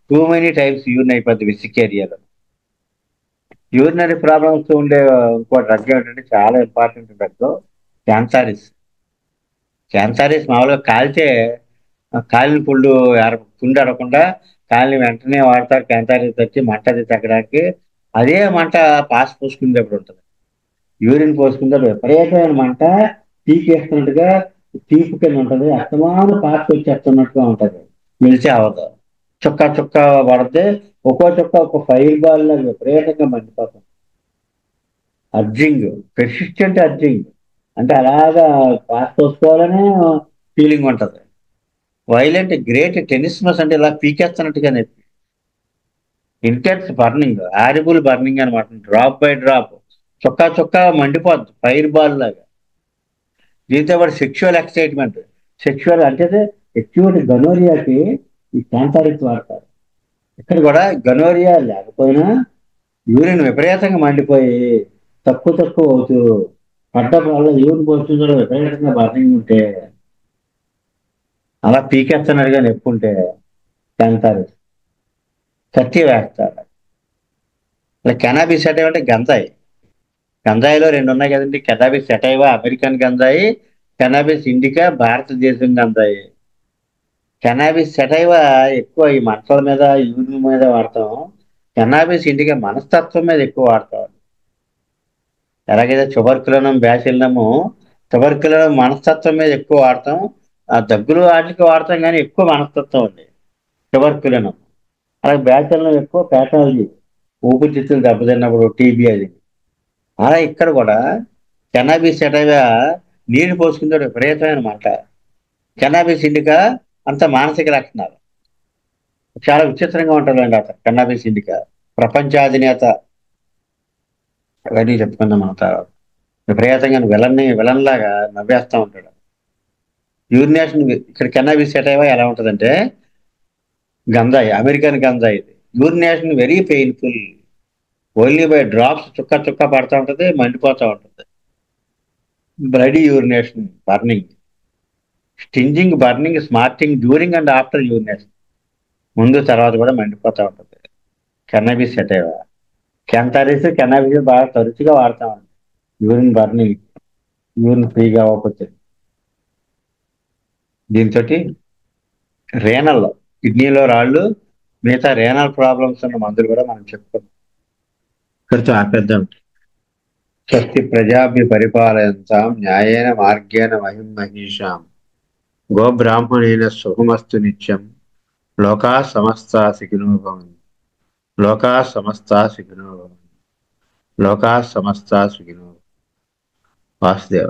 టూ మెనీ టైమ్స్ యూరిన్ అయిపోద్ది వెసికేరియాలో. యూరినరీ ప్రాబ్లమ్స్ ఉండే ఇంకో డ్రగ్ ఏమిటంటే చాలా ఇంపార్టెంట్ డ్రగ్, క్యాన్సారిస్. క్యాన్సారిస్ మామూలుగా కాలితే కాలిన పుండు అడగకుండా కాలిని వెంటనే వాడతారు. క్యాన్సారిస్ వచ్చి మంట అది తగ్గడానికి. అదే మంట పాస్ పోసుకునేటప్పుడు ఉంటుంది, యూరిన్ పోసుకుంటే విపరీతమైన మంట, పీకేస్తున్నట్టుగా పీపు కింద ఉంటుంది, అస్తమాను పాస్ వచ్చేస్తున్నట్టుగా ఉంటుంది, నిలిచి అవ్వదు. చుక్క చుక్క పడితే ఒక్కో చుక్క ఒక ఫైర్ బాల్ లాగా విపరీతంగా మండిపోతుంది. అర్జింగ్, పెర్సిస్టెంట్ అర్జింగ్, అంటే అలాగా పాస్ పోసుకోవాలనే ఫీలింగ్ ఉంటుంది. వైలెంట్ గ్రేట్ టెనిస్మస్, అంటే ఇలా పీకేస్తున్నట్టుగా నొప్పి. ఇంటెన్స్ బర్నింగ్, హారిబుల్ బర్నింగ్ అనమాట, డ్రాప్ బై డ్రాప్, చుక్క చుక్క మండిపోద్ది, ఫైర్ బాల్ లాగా. దీంతో పాటు సెక్షువల్ ఎక్సైట్మెంట్. సెక్షువల్ అంటే ఎక్యూట్ గనోరియాకి ఈ క్యాన్సారిక్స్ వాడతారు. ఇక్కడ కూడా గనోరియా లేకపోయినా యూరిన్ విపరీతంగా మండిపోయి తక్కువ తక్కువ అవుతూ పడ్డప్పుడు వల్ల యూరిన్ పోస్తుంది కూడా విపరీతంగా బర్నింగ్ ఉంటే, అలా పీకేస్తున్నట్టుగా నొప్పి ఉంటే క్యాన్సారిక్స్. కత్తి వేస్తారు. ఇలా కెనాబిస్ సెటైవా అంటే గంజాయి. గంజాయిలో రెండు ఉన్నాయి కదండి, కెనాబిస్ సెటైవా అమెరికన్ గంజాయి, కెనాబిస్ ఇండికా భారతదేశం గంజాయి. కెనాబిస్ సెటైవా ఎక్కువ ఈ మంటల మీద, యూరిన్ మీద వాడతాం. కెనాబిస్ ఇండికా మనస్తత్వం మీద ఎక్కువ వాడతాం. ఎలాగైతే ట్యూబర్కులోనం, బ్యాసిల్లము ట్యూబర్క్యులర్ మనస్తత్వం మీద ఎక్కువ వాడతాం. ఆ దగ్గులు వాటికి వాడతాం కానీ ఎక్కువ మనస్తత్వం అండి ట్యూబర్క్యులర్. అలాగే బ్యాచులర్ ఎక్కువ ప్యాథాలజీ, ఊపిరితిత్తులు దెబ్బతిన్నప్పుడు టీబీ అది. అలా ఇక్కడ కూడా కెనాబిస్ సెటైవా నీళ్లు పోసుకుంటే విపరీతమైన మాట. కెనాబిస్ ఇండికా అంత మానసిక లక్షణాలు. చాలా విచిత్రంగా ఉంటుందండి అతను కెనాబిస్ ఇండికా. ప్రపంచాధినేత అవన్నీ చెప్పుకుందాం మన తర్వాత. విపరీతంగా విలన్ లాగా నవ్వేస్తా ఉంటాడు. యూరినేషన్ ఇక్కడ కెనాబిస్ సెటైవా ఎలా ఉంటుందంటే గంజాయి, అమెరికన్ గంజాయి ఇది. Urination very painful. Only by drops చుక్క చుక్క పడతా ఉంటుంది, మండిపోతూ ఉంటుంది. Bloody urination, burning, stinging, burning, smarting during and after urination. ముందు తర్వాత కూడా మండిపోతూ ఉంటుంది. కెన్నబిస్ సెటైవా. కెంటారిస్, కెన్నబిస్ బాగా తరచుగా వాడతామండి యూరిన్ బర్నింగ్, యూరిన్ ఫ్రీగా అవ్వకపోతే. దీంతో రేనల్, కిడ్నీలో రాళ్ళు, మిగతా రేనల్ ప్రాబ్లమ్స్ ఉన్న మందులు కూడా మనం చెప్పుకున్నాం. ఇక్కడితో ఆపేద్దాం. స్వస్తి ప్రజాభ్య పరిపాలయంతాం న్యాయేన మార్గేణ మహిం మహిషాం గోబ్రాహ్మణేన శుభమస్తు నిత్యం లోకా సమస్తా సుఖినో భవంతు. లోకా సమస్తా సుఖినో భవంతు. లోకా సమస్తా సుఖినో. వాసుదేవ.